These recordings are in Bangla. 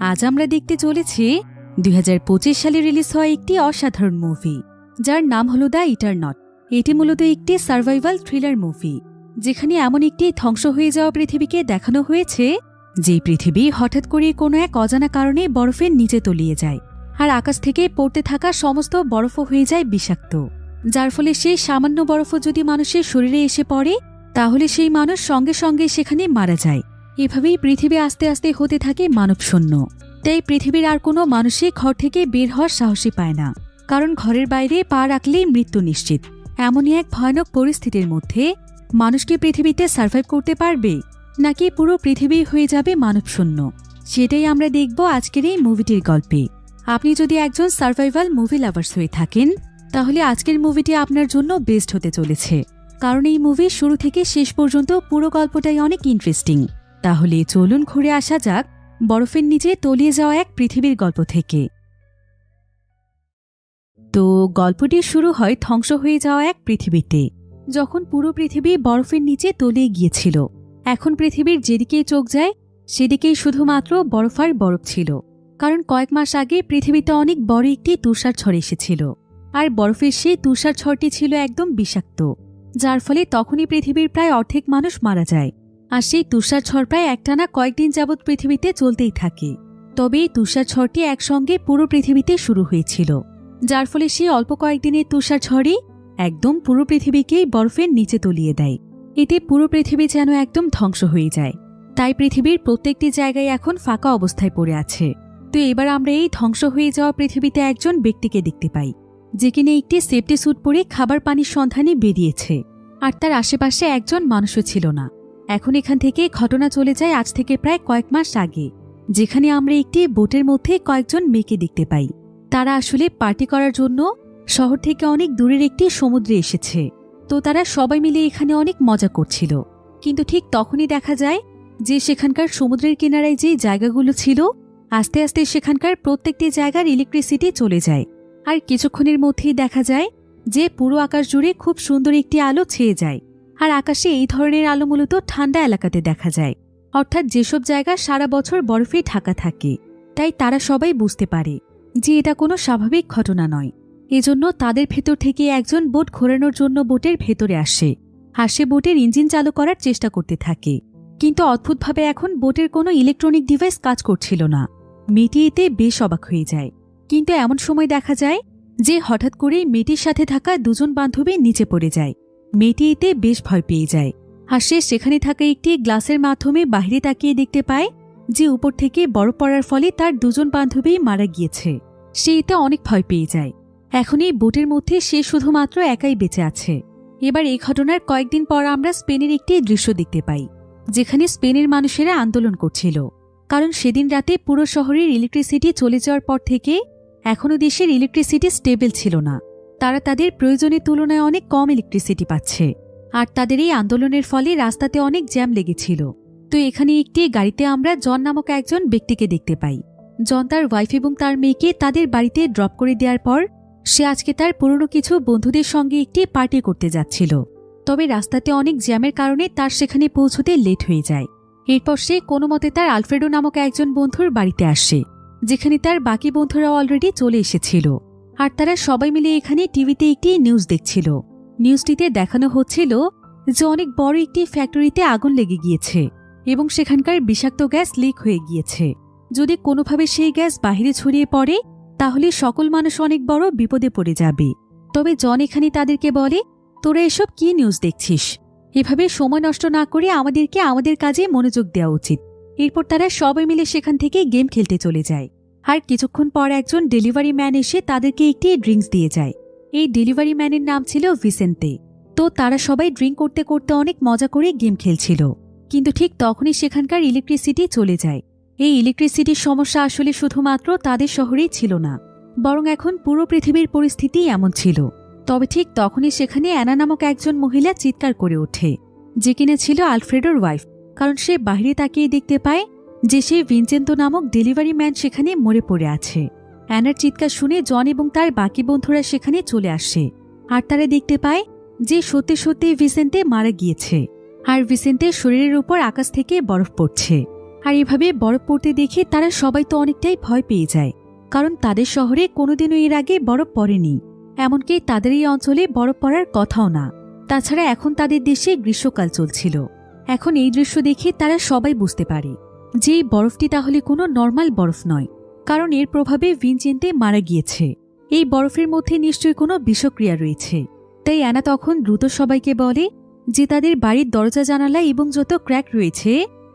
আজ আমরা দেখতে চলেছি 2025 সালে রিলিজ হওয়া একটি অসাধারণ মুভি, যার নাম হলো দ্য ইটারনট। এটি মূলত একটি সার্ভাইভাল থ্রিলার মুভি, যেখানে এমন একটি ধ্বংস হয়ে যাওয়া পৃথিবীকে দেখানো হয়েছে যে পৃথিবী হঠাৎ করে কোনো এক অজানা কারণে বরফের নিচে তলিয়ে যায়, আর আকাশ থেকে পড়তে থাকা সমস্ত বরফও হয়ে যায় বিষাক্ত, যার ফলে সেই সামান্য বরফও যদি মানুষের শরীরে এসে পড়ে তাহলে সেই মানুষ সঙ্গে সঙ্গে সেখানে মারা যায়। এভাবেই পৃথিবী আস্তে আস্তে হতে থাকে মানবশূন্য। তাই পৃথিবীর আর কোনো মানুষই ঘর থেকে বের হওয়ার সাহসী পায় না, কারণ ঘরের বাইরে পা রাখলেই মৃত্যু নিশ্চিত। এমনই এক ভয়ানক পরিস্থিতির মধ্যে মানুষ কি পৃথিবীতে সার্ভাইভ করতে পারবে, নাকি পুরো পৃথিবী হয়ে যাবে মানবশূন্য, সেটাই আমরা দেখব আজকের এই মুভিটির গল্পে। আপনি যদি একজন সার্ভাইভাল মুভি লাভার্স হয়ে থাকেন তাহলে আজকের মুভিটি আপনার জন্য বেস্ট হতে চলেছে, কারণ এই মুভির শুরু থেকে শেষ পর্যন্ত পুরো গল্পটাই অনেক ইন্টারেস্টিং। তাহলে চলুন ঘুরে আসা যাক বরফের নিচে তলিয়ে যাওয়া এক পৃথিবীর গল্প থেকে। তো গল্পটি শুরু হয় ধ্বংস হয়ে যাওয়া এক পৃথিবীতে, যখন পুরো পৃথিবী বরফের নিচে তলিয়ে গিয়েছিল। এখন পৃথিবীর যেদিকেই চোখ যায় সেদিকেই শুধুমাত্র বরফ আর বরফ ছিল, কারণ কয়েক মাস আগে পৃথিবীতে অনেক বড় একটি তুষার ঝড় এসেছিল, আর বরফের সেই তুষার ঝড়টি ছিল একদম বিষাক্ত, যার ফলে তখনই পৃথিবীর প্রায় অর্ধেক মানুষ মারা যায়। আর সেই তুষার ঝড় প্রায় একটানা কয়েকদিন যাবৎ পৃথিবীতে চলতেই থাকে। তবে এই তুষার ঝড়টি একসঙ্গে পুরো পৃথিবীতে শুরু হয়েছিল, যার ফলে সেই অল্প কয়েকদিনের তুষার ঝড়ই একদম পুরো পৃথিবীকেই বরফের নিচে তলিয়ে দেয়। এতে পুরো পৃথিবী যেন একদম ধ্বংস হয়ে যায়। তাই পৃথিবীর প্রত্যেকটি জায়গায় এখন ফাঁকা অবস্থায় পড়ে আছে। তো এবার আমরা এই ধ্বংস হয়ে যাওয়া পৃথিবীতে একজন ব্যক্তিকে দেখতে পাই, যে কিনা একটি সেফটি স্যুট পরে খাবার পানির সন্ধানে বেরিয়েছে, আর তার আশেপাশে একজন মানুষও ছিল না। এখন এখান থেকে ঘটনা চলে যায় আজ থেকে প্রায় কয়েক মাস আগে, যেখানে আমরা একটি বোটের মধ্যে কয়েকজন মেয়েকে দেখতে পাই। তারা আসলে পার্টি করার জন্য শহর থেকে অনেক দূরের একটি সমুদ্রে এসেছে। তো তারা সবাই মিলে এখানে অনেক মজা করছিল, কিন্তু ঠিক তখনই দেখা যায় যে সেখানকার সমুদ্রের কিনারায় যে জায়গাগুলো ছিল আস্তে আস্তে সেখানকার প্রত্যেকটি জায়গার ইলেকট্রিসিটি চলে যায়। আর কিছুক্ষণের মধ্যেই দেখা যায় যে পুরো আকাশ জুড়ে খুব সুন্দর একটি আলো ছেয়ে যায়। আর আকাশে এই ধরনের আলো মূলত ঠান্ডা এলাকাতে দেখা যায়, অর্থাৎ যেসব জায়গা সারা বছর বরফে ঢাকা থাকে। তাই তারা সবাই বুঝতে পারে যে এটা কোনো স্বাভাবিক ঘটনা নয়। এজন্য তাদের ভেতর থেকে একজন বোট ঘোরানোর জন্য বোটের ভেতরে আসে, আর সে বোটের ইঞ্জিন চালু করার চেষ্টা করতে থাকে। কিন্তু অদ্ভুতভাবে এখন বোটের কোনো ইলেকট্রনিক ডিভাইস কাজ করছিল না। মেয়েটি এতে বেশ অবাক হয়ে যায়। কিন্তু এমন সময় দেখা যায় যে হঠাৎ করেই মেয়েটির সাথে থাকা দুজন বান্ধবী নিচে পড়ে যায়। মেয়েটি এতে বেশ ভয় পেয়ে যায়, আর সে সেখানে থাকা একটি গ্লাসের মাধ্যমে বাইরে তাকিয়ে দেখতে পায় যে উপর থেকে বরফ পড়ার ফলে তার দুজন বান্ধবী মারা গিয়েছে। সে এতে অনেক ভয় পেয়ে যায়। এখন এই বোটের মধ্যে সে শুধুমাত্র একাই বেঁচে আছে। এবার এই ঘটনার কয়েকদিন পর আমরা স্পেনের একটি দৃশ্য দেখতে পাই, যেখানে স্পেনের মানুষেরা আন্দোলন করছিল, কারণ সেদিন রাতে পুরো শহরের ইলেকট্রিসিটি চলে যাওয়ার পর থেকে এখনও দেশের ইলেকট্রিসিটি স্টেবল ছিল না। তারা তাদের প্রয়োজনের তুলনায় অনেক কম ইলেকট্রিসিটি পাচ্ছে, আর তাদের এই আন্দোলনের ফলে রাস্তাতে অনেক জ্যাম লেগেছিল। তো এখানে একটি গাড়িতে আমরা জন নামক একজন ব্যক্তিকে দেখতে পাই। জন তার ওয়াইফ এবং তার মেয়েকে তাদের বাড়িতে ড্রপ করে দেওয়ার পর সে আজকে তার পুরনো কিছু বন্ধুদের সঙ্গে একটি পার্টি করতে যাচ্ছিল। তবে রাস্তাতে অনেক জ্যামের কারণে তার সেখানে পৌঁছতে লেট হয়ে যায়। এরপর সে কোনো মতে তার আলফ্রেডো নামক একজন বন্ধুর বাড়িতে আসে, যেখানে তার বাকি বন্ধুরা অলরেডি চলে এসেছিল। আর তারা সবাই মিলে এখানে টিভিতে একটি নিউজ দেখছিল। নিউজটিতে দেখানো হচ্ছিল যে অনেক বড় একটি ফ্যাক্টরিতে আগুন লেগে গিয়েছে এবং সেখানকার বিষাক্ত গ্যাস লিক হয়ে গিয়েছে। যদি কোনোভাবে সেই গ্যাস বাহিরে ছড়িয়ে পড়ে তাহলে সকল মানুষ অনেক বড় বিপদে পড়ে যাবে। তবে জন এখানে তাদেরকে বলে, তোরা এসব কি নিউজ দেখছিস? এভাবে সময় নষ্ট না করে আমাদেরকে আমাদের কাজে মনোযোগ দেওয়া উচিত। এরপর তারা সবাই মিলে সেখান থেকে গেম খেলতে চলে যায়। আর কিছুক্ষণ পর একজন ডেলিভারি ম্যান এসে তাদেরকে একটি ড্রিঙ্কস দিয়ে যায়। এই ডেলিভারি ম্যানের নাম ছিল ভিসেন্তে। তো তারা সবাই ড্রিঙ্ক করতে করতে অনেক মজা করে গেম খেলছিল, কিন্তু ঠিক তখনই সেখানকার ইলেকট্রিসিটি চলে যায়। এই ইলেকট্রিসিটির সমস্যা আসলে শুধুমাত্র তাদের শহরেই ছিল না, বরং এখন পুরো পৃথিবীর পরিস্থিতি এমন ছিল। তবে ঠিক তখনই সেখানে অ্যানা নামক একজন মহিলা চিৎকার করে ওঠে, যে কিনা ছিল আলফ্রেডোর ওয়াইফ, কারণ সে বাইরে তাকিয়ে দেখতে পায় যে সেই ভিনচেন্তো নামক ডেলিভারি ম্যান সেখানে মরে পড়ে আছে। অ্যানার চিৎকার শুনে জন এবং তার বাকি বন্ধুরা সেখানে চলে আসে, আর তারা দেখতে পায় যে সত্যি সত্যি ভিসেন্তে মারা গিয়েছে, আর ভিসেন্তের শরীরের উপর আকাশ থেকে বরফ পড়ছে। আর এভাবে বরফ পড়তে দেখে তারা সবাই তো অনেকটাই ভয় পেয়ে যায়, কারণ তাদের শহরে কোনোদিনও এর আগে বরফ পড়েনি, এমনকি তাদের এই অঞ্চলে বরফ পড়ার কথাও না। তাছাড়া এখন তাদের দেশে গ্রীষ্মকাল চলছিল। এখন এই দৃশ্য দেখে তারা সবাই বুঝতে পারে যে এই বরফটি তাহলে কোনো নর্মাল বরফ নয়, কারণ এর প্রভাবে ভিনচেন্তে মারা গিয়েছে। এই বরফের মধ্যে নিশ্চয়ই কোনো বিষক্রিয়া রয়েছে। তাই অ্যানা তখন দ্রুত সবাইকে বলে যে তাদের বাড়ির দরজা জানালা এবং যত ক্র্যাক রয়েছে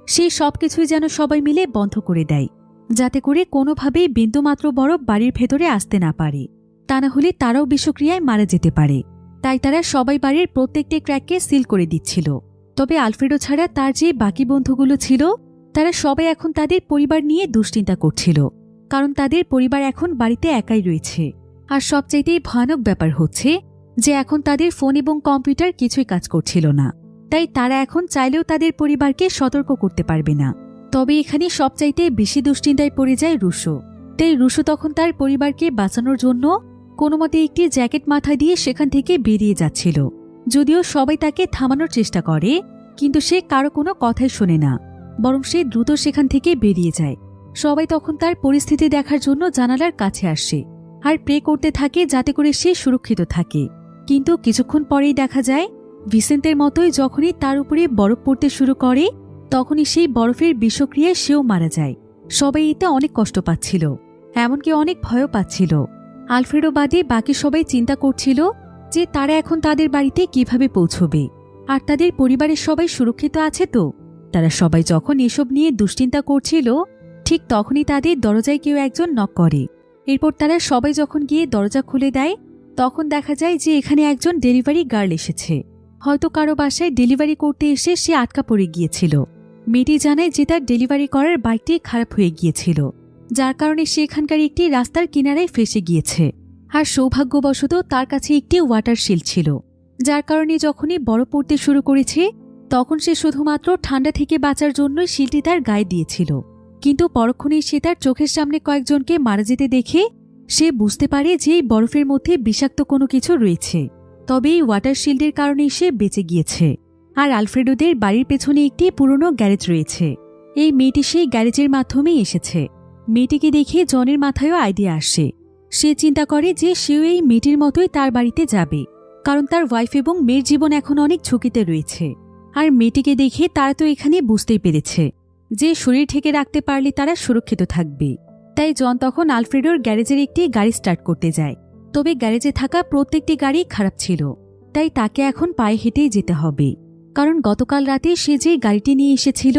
সেই সব কিছুই যেন সবাই মিলে বন্ধ করে দেয়, যাতে করে কোনোভাবেই বিন্দুমাত্র বরফ বাড়ির ভেতরে আসতে না পারে, তা না হলে তারাও বিষক্রিয়ায় মারা যেতে পারে। তাই তারা সবাই বাড়ির প্রত্যেকটি ক্র্যাককে সিল করে দিচ্ছিল। তবে আলফ্রেডো ছাড়া তার যে বাকি বন্ধুগুলো ছিল তারা সবাই এখন তাদের পরিবার নিয়ে দুশ্চিন্তা করছিল, কারণ তাদের পরিবার এখন বাড়িতে একাই রয়েছে। আর সবচাইতে ভয়ানক ব্যাপার হচ্ছে যে এখন তাদের ফোন এবং কম্পিউটার কিছুই কাজ করছিল না। তাই তারা এখন চাইলেও তাদের পরিবারকে সতর্ক করতে পারবে না। তবে এখানে সবচাইতে বেশি দুশ্চিন্তায় পড়ে যায় রুশো। তাই রুশো তখন তার পরিবারকে বাঁচানোর জন্য কোনোমতে একটি জ্যাকেট মাথায় দিয়ে সেখান থেকে বেরিয়ে যাচ্ছিল। যদিও সবাই তাকে থামানোর চেষ্টা করে, কিন্তু সে কারো কোনো কথাই শোনে না, বরং সে দ্রুত সেখান থেকে বেরিয়ে যায়। সবাই তখন তার পরিস্থিতি দেখার জন্য জানালার কাছে আসে আর প্রে করতে থাকে যাতে করে সে সুরক্ষিত থাকে। কিন্তু কিছুক্ষণ পরেই দেখা যায় ভিসেন্তের মতোই যখনই তার উপরে বরফ পড়তে শুরু করে তখনই সেই বরফের বিষক্রিয়ায় সেও মারা যায়। সবাই এতে অনেক কষ্ট পাচ্ছিল, এমনকি অনেক ভয়ও পাচ্ছিল। আলফ্রেডো বাদে বাকি সবাই চিন্তা করছিল যে তারা এখন তাদের বাড়িতে কিভাবে পৌঁছবে, আর তাদের পরিবারের সবাই সুরক্ষিত আছে তো। তারা সবাই যখন এসব নিয়ে দুশ্চিন্তা করছিল ঠিক তখনই তাদের দরজায় কেউ একজন নক করে। এরপর তারা সবাই যখন গিয়ে দরজা খুলে দেয় তখন দেখা যায় যে এখানে একজন ডেলিভারি গার্ল এসেছে। হয়তো কারো বাসায় ডেলিভারি করতে এসে সে আটকা পড়ে গিয়েছিল। মেয়েটি জানায় যে তার ডেলিভারি করার বাইকটি খারাপ হয়ে গিয়েছিল, যার কারণে সে এখানকার একটি রাস্তার কিনারায় ফেসে গিয়েছে। আর সৌভাগ্যবশত তার কাছে একটি ওয়াটার শিল্ড ছিল, যার কারণে যখনই বরফ পড়তে শুরু করেছে তখন সে শুধুমাত্র ঠান্ডা থেকে বাঁচার জন্যই শিলটি তার গায়ে দিয়েছিল। কিন্তু পরক্ষণেই সে তার চোখের সামনে কয়েকজনকে মারা যেতে দেখে সে বুঝতে পারে যে এই বরফের মধ্যে বিষাক্ত কোনো কিছু রয়েছে। তবে এই ওয়াটার শিল্ডের কারণেই সে বেঁচে গিয়েছে। আর আলফ্রেডোদের বাড়ির পেছনে একটি পুরনো গ্যারেজ রয়েছে। এই মেয়েটি সেই গ্যারেজের মাধ্যমেই এসেছে। মেয়েটিকে দেখে জনের মাথায়ও আইডিয়া আসে। সে চিন্তা করে যে সেও এই মেয়েটির মতোই তার বাড়িতে যাবে, কারণ তার ওয়াইফ এবং মেয়ের জীবন এখন অনেক ঝুঁকিতে রয়েছে। আর মেয়েটিকে দেখে তারা তো এখানে বুঝতেই পেরেছে যে শরীর ঢেকে রাখতে পারলে তারা সুরক্ষিত থাকবে। তাই জন তখন আলফ্রেডোর গ্যারেজের একটি গাড়ি স্টার্ট করতে যায়। তবে গ্যারেজে থাকা প্রত্যেকটি গাড়ি খারাপ ছিল, তাই তাকে এখন পায়ে হেঁটেই যেতে হবে, কারণ গতকাল রাতে সে যে গাড়িটি নিয়ে এসেছিল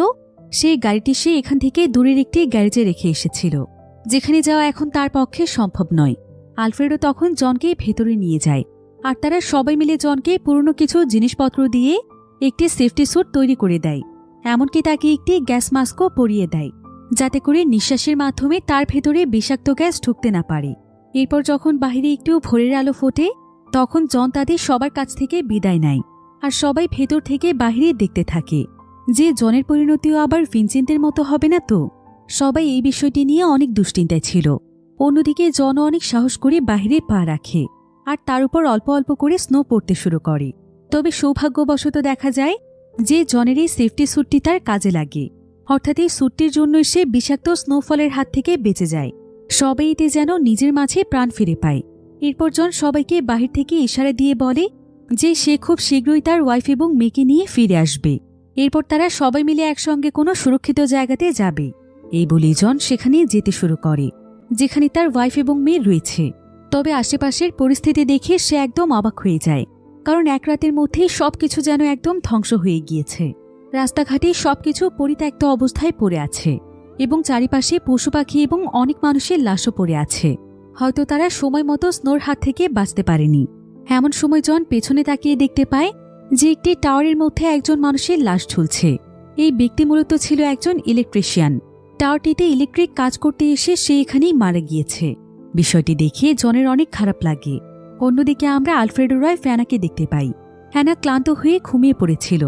সেই গাড়িটি সে এখান থেকে দূরের একটি গ্যারেজে রেখে এসেছিল, যেখানে যাওয়া এখন তার পক্ষে সম্ভব নয়। আলফ্রেডো তখন জনকে ভেতরে নিয়ে যায়, আর তারা সবাই মিলে জনকে পুরনো কিছু জিনিসপত্র দিয়ে একটি সেফটি স্যুট তৈরি করে দেয়। এমনকি তাকে একটি গ্যাস মাস্কও পরিয়ে দেয়, যাতে করে নিঃশ্বাসের মাধ্যমে তার ভেতরে বিষাক্ত গ্যাস ঢুকতে না পারে। এরপর যখন বাহিরে একটু ভোরের আলো ফোটে তখন জন তাদের সবার কাছ থেকে বিদায় নেয়, আর সবাই ভেতর থেকে বাহিরে দেখতে থাকে যে জনের পরিণতিও আবার ভিনচেন্তের মতো হবে না তো। সবাই এই বিষয়টি নিয়ে অনেক দুশ্চিন্তায় ছিল। অন্যদিকে জনও অনেক সাহস করে বাহিরে পা রাখে, আর তার উপর অল্প অল্প করে স্নো পড়তে শুরু করে। তবে সৌভাগ্যবশত দেখা যায় যে জনের এই সেফটি স্যুটটি তার কাজে লাগে, অর্থাৎ এই স্যুটটির জন্যই সে বিষাক্ত স্নোফলের হাত থেকে বেঁচে যায়। সবাই এতে যেন নিজের মাঝে প্রাণ ফিরে পায়। এরপর জন সবাইকে বাহির থেকে ইশারা দিয়ে বলে যে সে খুব শীঘ্রই তার ওয়াইফ এবং মেয়েকে নিয়ে ফিরে আসবে। এরপর তারা সবাই মিলে একসঙ্গে কোনো সুরক্ষিত জায়গাতে যাবে। এই বলেই জন সেখানে যেতে শুরু করে, যেখানে তার ওয়াইফ এবং মেয়ে রয়েছে। তবে আশেপাশের পরিস্থিতি দেখে সে একদম অবাক হয়ে যায়, কারণ এক রাতের মধ্যেই সবকিছু যেন একদম ধ্বংস হয়ে গিয়েছে। রাস্তাঘাটে সবকিছু পরিত্যক্ত অবস্থায় পড়ে আছে, এবং চারিপাশে পশু পাখি এবং অনেক মানুষের লাশও পড়ে আছে। হয়তো তারা সময় মতো স্নোর হাত থেকে বাঁচতে পারেনি। এমন সময় জন পেছনে তাকিয়ে দেখতে পায় যে একটি টাওয়ারের মধ্যে একজন মানুষের লাশ ঝুলছে। এই ব্যক্তি মূলত ছিল একজন ইলেকট্রিশিয়ান। টাওয়ারটিতে ইলেকট্রিক কাজ করতে এসে সে এখানেই মারা গিয়েছে। বিষয়টি দেখে জনের অনেক খারাপ লাগে। অন্যদিকে আমরা আলফ্রেডোর ওয়াইফ অ্যানাকে দেখতে পাই। অ্যানা ক্লান্ত হয়ে ঘুমিয়ে পড়েছিল,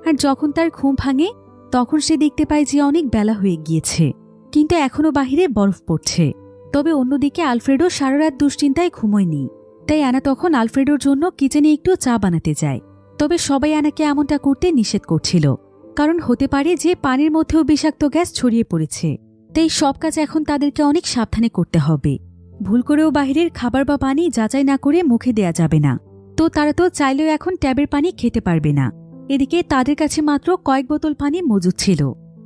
আর যখন তার ঘুম ভাঙে তখন সে দেখতে পায় যে অনেক বেলা হয়ে গিয়েছে, কিন্তু এখনও বাহিরে বরফ পড়ছে। তবে অন্যদিকে আলফ্রেডো সারা রাত দুশ্চিন্তায় ঘুমোয়নি। তাই অ্যানা তখন আলফ্রেডোর জন্য কিচেনে একটু চা বানাতে যায়। তবে সবাই অ্যানাকে এমনটা করতে নিষেধ করছিল, কারণ হতে পারে যে পানির মধ্যেও বিষাক্ত গ্যাস ছড়িয়ে পড়েছে। তাই সব কাজ এখন তাদেরকে অনেক সাবধানে করতে হবে। ভুল করেও বাহিরের খাবার বা পানি যাচাই না করে মুখে দেয়া যাবে না। তো তারা তো চাইলেও এখন ট্যাবের পানি খেতে পারবে না। এদিকে তাদের কাছে মাত্র কয়েক বোতল পানি মজুদ ছিল।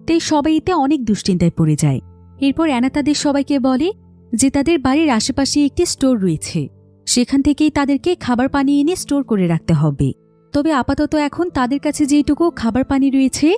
তাই সবাই এতে অনেক দুশ্চিন্তায় পড়ে যায়। এরপর অ্যানা তাদের সবাইকে বলে যে তাদের বাড়ির আশেপাশে একটি স্টোর রয়েছে, সেখান থেকেই তাদেরকে খাবার পানি এনে স্টোর করে রাখতে হবে। তবে আপাতত এখন তাদের কাছে যেইটুকু খাবার পানি রয়েছে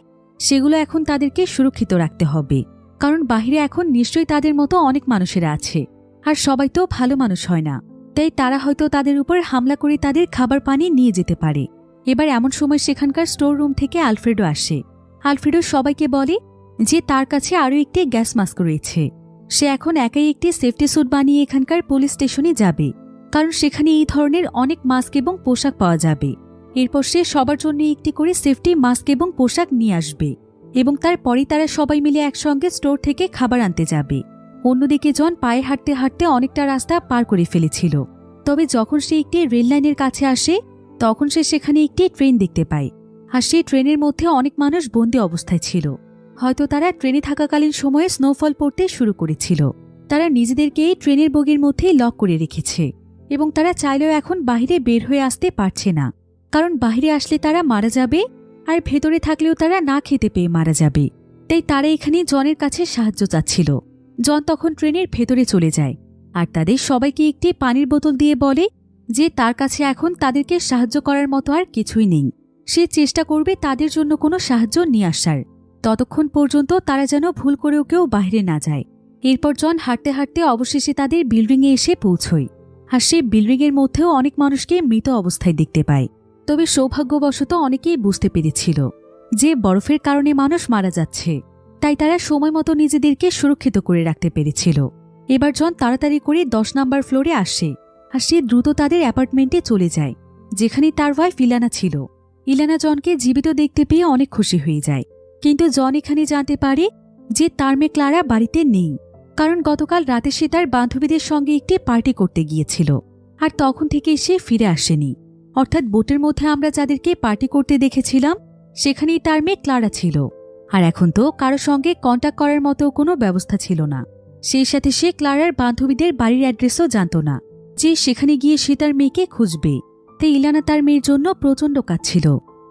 সেগুলো এখন তাদেরকে সুরক্ষিত রাখতে হবে। কারণ বাহিরে এখন নিশ্চয়ই তাদের মতো অনেক মানুষেরা আছে, আর সবাই তো ভালো মানুষ হয় না। তাই তারা হয়তো তাদের উপর হামলা করে তাদের খাবার পানি নিয়ে যেতে পারে। এবার এমন সময় সেখানকার স্টোর রুম থেকে আলফ্রেডো আসে। আলফ্রেডো সবাইকে বলে যে তার কাছে আরও একটি গ্যাস মাস্ক রয়েছে। সে এখন একাই একটি সেফটি স্যুট বানিয়ে এখানকার পুলিশ স্টেশনে যাবে, কারণ সেখানে এই ধরনের অনেক মাস্ক এবং পোশাক পাওয়া যাবে। এরপর সে সবার জন্য একটি করে সেফটি মাস্ক এবং পোশাক নিয়ে আসবে, এবং তারপরেই তারা সবাই মিলে একসঙ্গে স্টোর থেকে খাবার আনতে যাবে। অন্যদিকে জন পায়ে হাঁটতে হাঁটতে অনেকটা রাস্তা পার করে ফেলেছিল। তবে যখন সে একটি রেল লাইনের কাছে আসে তখন সে সেখানে একটি ট্রেন দেখতে পায়, আর সেই ট্রেনের মধ্যে অনেক মানুষ বন্দী অবস্থায় ছিল। হয়তো তারা ট্রেনে থাকাকালীন সময়ে স্নোফল পড়তে শুরু করেছিল। তারা নিজেদেরকে এই ট্রেনের বগির মধ্যেই লক করে রেখেছে, এবং তারা চাইলেও এখন বাহিরে বের হয়ে আসতে পারছে না। কারণ বাহিরে আসলে তারা মারা যাবে, আর ভেতরে থাকলেও তারা না খেতে পেয়ে মারা যাবে। তাই তারা এখানে জনের কাছে সাহায্য চাচ্ছিল। জন তখন ট্রেনের ভেতরে চলে যায়, আর তাদের সবাইকে একটি পানির বোতল দিয়ে বলে যে তার কাছে এখন তাদেরকে সাহায্য করার মতো আর কিছুই নেই। সে চেষ্টা করবে তাদের জন্য কোনো সাহায্য নিয়ে আসার, ততক্ষণ পর্যন্ত তারা যেন ভুল করেও কেউ বাইরে না যায়। এরপর জন হাঁটতে হাঁটতে অবশেষে তাদের বিল্ডিংয়ে এসে পৌঁছয়, আর সে বিল্ডিংয়ের মধ্যেও অনেক মানুষকে মৃত অবস্থায় দেখতে পায়। তবে সৌভাগ্যবশত অনেকেই বুঝতে পেরেছিল যে বরফের কারণে মানুষ মারা যাচ্ছে, তাই তারা সময় মতো নিজেদেরকে সুরক্ষিত করে রাখতে পেরেছিল। এবার জন তাড়াতাড়ি করে 10 নম্বর ফ্লোরে আসে, আর সে দ্রুত তাদের অ্যাপার্টমেন্টে চলে যায়, যেখানে তার ওয়াইফ ইলানা ছিল। ইলানা জনকে জীবিত দেখতে পেয়ে অনেক খুশি হয়ে যায়। কিন্তু জন এখানে জানতে পারে যে তার মেয়ে ক্লারা বাড়িতে নেই, কারণ গতকাল রাতে সে তার বান্ধবীদের সঙ্গে একটি পার্টি করতে গিয়েছিল, আর তখন থেকে সে ফিরে আসেনি। অর্থাৎ বোটের মধ্যে আমরা যাদেরকে পার্টি করতে দেখেছিলাম সেখানেই তার মেয়ে ক্লারা ছিল। আর এখন তো কারো সঙ্গে কন্ট্যাক্ট করার মতো কোনো ব্যবস্থা ছিল না। সেই সাথে সে ক্লারার বান্ধবীদের বাড়ির অ্যাড্রেসও জানত না যে সেখানে গিয়ে সে তার মেয়েকে খুঁজবে। তাই ইলানা তার মেয়ের জন্য প্রচণ্ড কাঁদছিল।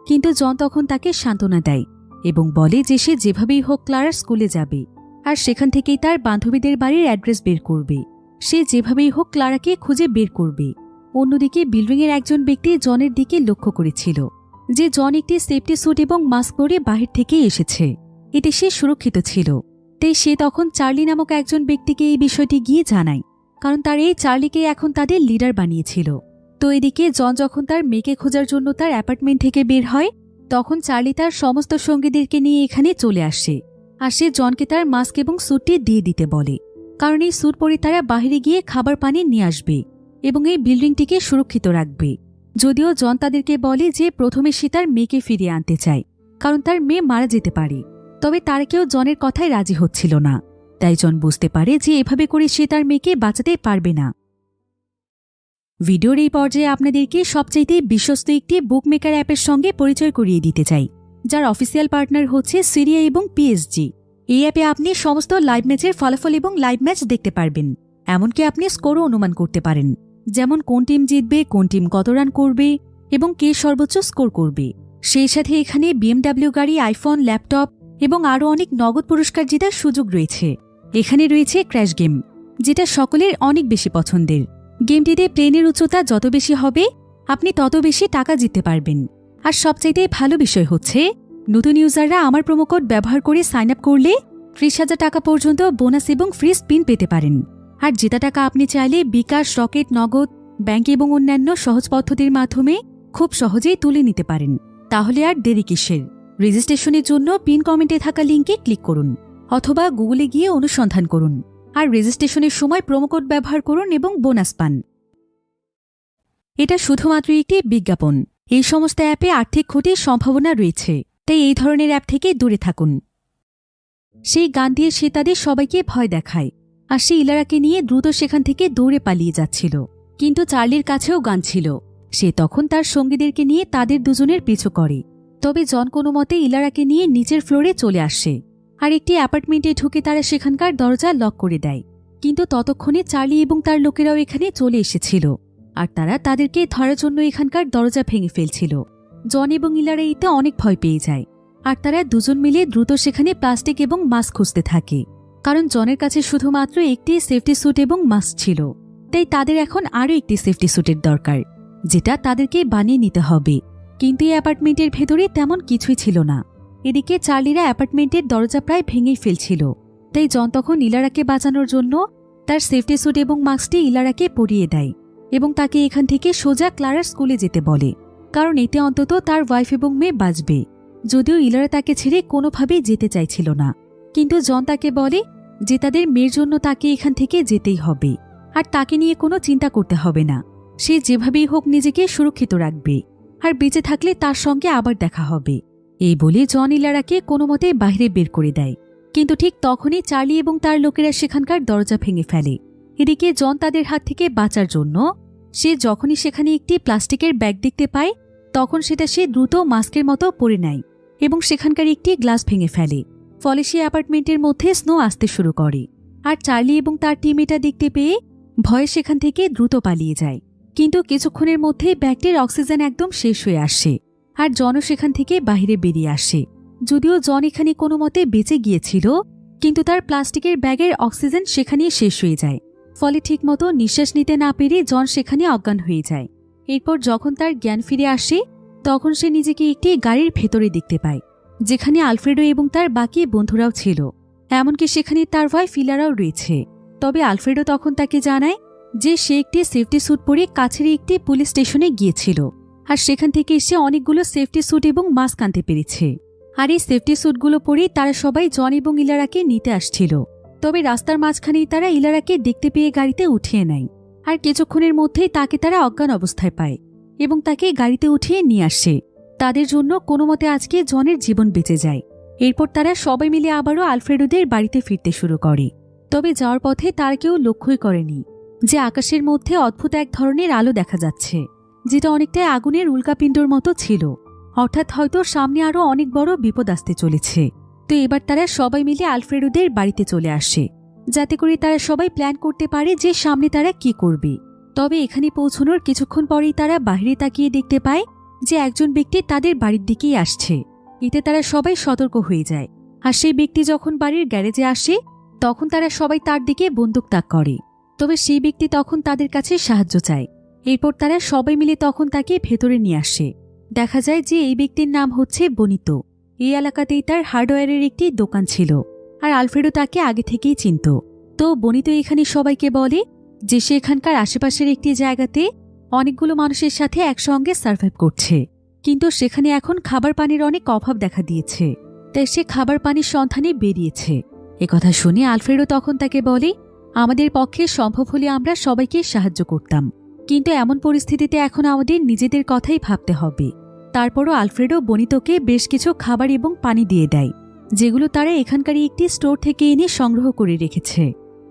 কিন্তু জন তখন তাকে সান্ত্বনা দেয় এবং বলে যে সে যেভাবেই হোক ক্লারার স্কুলে যাবে, আর সেখান থেকেই তার বান্ধবীদের বাড়ির অ্যাড্রেস বের করবে। সে যেভাবেই হোক ক্লারাকে খুঁজে বের করবে। অন্যদিকে বিল্ডিংয়ের একজন ব্যক্তি জনের দিকে লক্ষ্য করেছিল যে জন একটি সেফটি স্যুট এবং মাস্ক পরে বাহির থেকে এসেছে, এতে সে সুরক্ষিত ছিল। তাই সে তখন চার্লি নামক একজন ব্যক্তিকে এই বিষয়টি গিয়ে জানায়, কারণ তার এই চার্লিকে এখন তাদের লিডার বানিয়েছিল। তো এদিকে জন যখন তার মেয়েকে খোঁজার জন্য তার অ্যাপার্টমেন্ট থেকে বের হয়, তখন চার্লি তার সমস্ত সঙ্গীদেরকে নিয়ে এখানে চলে আসে, আর সে জনকে তার মাস্ক এবং স্যুটটি দিয়ে দিতে বলে, কারণ এই স্যুট পরে তারা বাহিরে গিয়ে খাবার পানি নিয়ে আসবে এবং এই বিল্ডিংটিকে সুরক্ষিত রাখবে। যদিও জন তাদেরকে বলে যে প্রথমে সে তার মেয়েকে ফিরিয়ে আনতে চায়, কারণ তার মেয়ে মারা যেতে পারে। তবে তারা কেউ জনের কথায় রাজি হচ্ছিল না। তাই জন বুঝতে পারে যে এভাবে করে সে তার মেয়েকে বাঁচাতে পারবে না। ভিডিওর এই পর্যায়ে আপনাদেরকে সবচাইতে বিশ্বস্ত একটি বুকমেকার অ্যাপের সঙ্গে পরিচয় করিয়ে দিতে চাই, যার অফিসিয়াল পার্টনার হচ্ছে সিরিয়া এবং পিএসজি। এই অ্যাপে আপনি সমস্ত লাইভ ম্যাচের ফলাফল এবং লাইভ ম্যাচ দেখতে পারবেন। এমনকি আপনি স্কোরও অনুমান করতে পারেন, যেমন কোন টিম জিতবে, কোন টিম কত রান করবে এবং কে সর্বোচ্চ স্কোর করবে। সেই সাথে এখানে BMW গাড়ি, আইফোন, ল্যাপটপ এবং আরও অনেক নগদ পুরস্কার জেতার সুযোগ রয়েছে। এখানে রয়েছে ক্র্যাশ গেম, যেটা সকলের অনেক বেশি পছন্দের। গেমটিতে প্লেনের উচ্চতা যত বেশি হবে আপনি তত বেশি টাকা জিততে পারবেন। আর সবচাইতে ভালো বিষয় হচ্ছে নতুন ইউজাররা আমার প্রোমোকোড ব্যবহার করে সাইন আপ করলে 30,000 টাকা পর্যন্ত বোনাস এবং ফ্রি স্পিন পেতে পারেন। আর জেতা টাকা আপনি চাইলে বিকাশ, রকেট, নগদ, ব্যাংক এবং অন্যান্য সহজ পদ্ধতির মাধ্যমে খুব সহজেই তুলে নিতে পারেন। তাহলে আর দেরি কিসের? রেজিস্ট্রেশনের জন্য পিন কমেন্টে থাকা লিঙ্কে ক্লিক করুন, অথবা গুগলে গিয়ে অনুসন্ধান করুন, আর রেজিস্ট্রেশনের সময় প্রোমোকোড ব্যবহার করুন এবং বোনাস পান। এটা শুধুমাত্র একটি বিজ্ঞাপন। এই সমস্ত অ্যাপে আর্থিক ক্ষতির সম্ভাবনা রয়েছে, তাই এই ধরনের অ্যাপ থেকে দূরে থাকুন। সেই গান দিয়ে সে তাদের সবাইকে ভয় দেখায়, আর সে ইলারাকে নিয়ে দ্রুত সেখান থেকে দৌড়ে পালিয়ে যাচ্ছিল। কিন্তু চার্লির কাছেও গান ছিল। সে তখন তার সঙ্গীদেরকে নিয়ে তাদের দুজনের পিছু করে। তবে জন কোনো মতে ইলারাকে নিয়ে নিচের ফ্লোরে চলে আসে আর একটি অ্যাপার্টমেন্টে ঢুকে তারা সেখানকার দরজা লক করে দেয়। কিন্তু ততক্ষণে চার্লি এবং তার লোকেরাও এখানে চলে এসেছিল আর তারা তাদেরকে ধরার জন্য এখানকার দরজা ভেঙে ফেলছিল। জন এবং ইলারা এতে অনেক ভয় পেয়ে যায় আর তারা দুজন মিলে দ্রুত সেখানে প্লাস্টিক এবং মাস্ক খুঁজতে থাকে, কারণ জনের কাছে শুধুমাত্র একটি সেফটি স্যুট এবং মাস্ক ছিল। তাই তাদের এখন আরও একটি সেফটি স্যুটের দরকার, যেটা তাদেরকে বানিয়ে নিতে হবে। কিন্তু এই অ্যাপার্টমেন্টের ভেতরে তেমন কিছুই ছিল না। এদিকে চার্লিরা অ্যাপার্টমেন্টের দরজা প্রায় ভেঙেই ফেলছিল। তাই জন তখন ইলারাকে বাঁচানোর জন্য তার সেফটি স্যুট এবং মাস্কটি ইলারাকে পরিয়ে দেয় এবং তাকে এখান থেকে সোজা ক্লারার স্কুলে যেতে বলে, কারণ এতে অন্তত তার ওয়াইফ এবং মেয়ে বাঁচবে। যদিও ইলারা তাকে ছেড়ে কোনোভাবেই যেতে চাইছিল না, কিন্তু জন তাকে বলে যে তাদের মেয়ের জন্য তাকে এখান থেকে যেতেই হবে আর তাকে নিয়ে কোনো চিন্তা করতে হবে না। সে যেভাবেই হোক নিজেকে সুরক্ষিত রাখবে আর বেঁচে থাকলে তার সঙ্গে আবার দেখা হবে। এই বলে জন ইলারাকে কোনো মতে বাইরে বের করে দেয়। কিন্তু ঠিক তখনই চার্লি এবং তার লোকেরা সেখানকার দরজা ভেঙে ফেলে। এদিকে জন তাদের হাত থেকে বাঁচার জন্য সে যখনই সেখানে একটি প্লাস্টিকের ব্যাগ দেখতে পায় তখন সেটা সে দ্রুত মাস্কের মতো পরে নেয় এবং সেখানকার একটি গ্লাস ভেঙে ফেলে। ফলে সে অ্যাপার্টমেন্টের মধ্যে স্নো আসতে শুরু করে আর চার্লি এবং তার টিম এটা দেখতে পেয়ে ভয়ে সেখান থেকে দ্রুত পালিয়ে যায়। কিন্তু কিছুক্ষণের মধ্যে ব্যাগটির অক্সিজেন একদম শেষ হয়ে আসে আর জনও সেখান থেকে বাইরে বেরিয়ে আসে। যদিও জন এখানে কোনো মতে বেঁচে গিয়েছিল, কিন্তু তার প্লাস্টিকের ব্যাগের অক্সিজেন সেখানেই শেষ হয়ে যায়। ফলে ঠিকমতো নিঃশ্বাস নিতে না পেরে জন সেখানে অজ্ঞান হয়ে যায়। এরপর যখন তার জ্ঞান ফিরে আসে তখন সে নিজেকে একটি গাড়ির ভেতরে দেখতে পায়, যেখানে আলফ্রেডো এবং তার বাকি বন্ধুরাও ছিল, এমনকি সেখানে তার ভাই ফিলারাও রয়েছে। তবে আলফ্রেডো তখন তাকে জানায় যে সে একটি সেফটি স্যুট পরে কাছের একটি পুলিশ স্টেশনে গিয়েছিল আর সেখান থেকে এসে অনেকগুলো সেফটি স্যুট এবং মাস্ক আনতে পেরেছে। আর এই সেফটি স্যুটগুলো পরেই তারা সবাই জন এবং ইলারাকে নিতে আসছিল। তবে রাস্তার মাঝখানেই তারা ইলারাকে দেখতে পেয়ে গাড়িতে উঠিয়ে নেয় আর কিছুক্ষণের মধ্যেই তাকে তারা অজ্ঞান অবস্থায় পায় এবং তাকে গাড়িতে উঠিয়ে নিয়ে আসে। তাদের জন্য কোনো মতে আজকে জনের জীবন বেঁচে যায়। এরপর তারা সবাই মিলে আবারও আলফ্রেডোদের বাড়িতে ফিরতে শুরু করে। তবে যাওয়ার পথে তারা কেউ লক্ষ্যই করেনি যে আকাশের মধ্যে অদ্ভুত এক ধরনের আলো দেখা যাচ্ছে, যেটা অনেকটাই আগুনের উল্কাপিণ্ডর মতো ছিল। অর্থাৎ হয়তো সামনে আরও অনেক বড় বিপদ আসতে চলেছে। তো এবার তারা সবাই মিলে আলফ্রেডোদের বাড়িতে চলে আসে, যাতে করে তারা সবাই প্ল্যান করতে পারে যে সামনে তারা কি করবে। তবে এখানে পৌঁছানোর কিছুক্ষণ পরেই তারা বাইরে তাকিয়ে দেখতে পায় যে একজন ব্যক্তি তাদের বাড়ির দিকেই আসছে। এতে তারা সবাই সতর্ক হয়ে যায় আর সেই ব্যক্তি যখন বাড়ির গ্যারেজে আসে তখন তারা সবাই তার দিকে বন্দুক তাক করে। তবে সেই ব্যক্তি তখন তাদের কাছে সাহায্য চায়। এরপর তারা সবাই মিলে তখন তাকে ভেতরে নিয়ে আসে। দেখা যায় যে এই ব্যক্তির নাম হচ্ছে বনিত। এই এলাকাতেই তার হার্ডওয়্যারের একটি দোকান ছিল আর আলফ্রেডো তাকে আগে থেকেই চিনত। তো বনিত এখানে সবাইকে বলে যে সে এখানকার আশেপাশের একটি জায়গাতে অনেকগুলো মানুষের সাথে একসঙ্গে সার্ভাইভ করছে, কিন্তু সেখানে এখন খাবার পানির অনেক অভাব দেখা দিয়েছে, তাই সে খাবার পানির সন্ধানে বেরিয়েছে। একথা শুনে আলফ্রেডো তখন তাকে বলে, আমাদের পক্ষে সম্ভব হলে আমরা সবাইকে সাহায্য করতাম, কিন্তু এমন পরিস্থিতিতে এখন আমাদের নিজেদের কথাই ভাবতে হবে। তারপরও আলফ্রেডো বনিতকে বেশ কিছু খাবার এবং পানি দিয়ে দেয়, যেগুলো তারা এখানকারই একটি স্টোর থেকে এনে সংগ্রহ করে রেখেছে।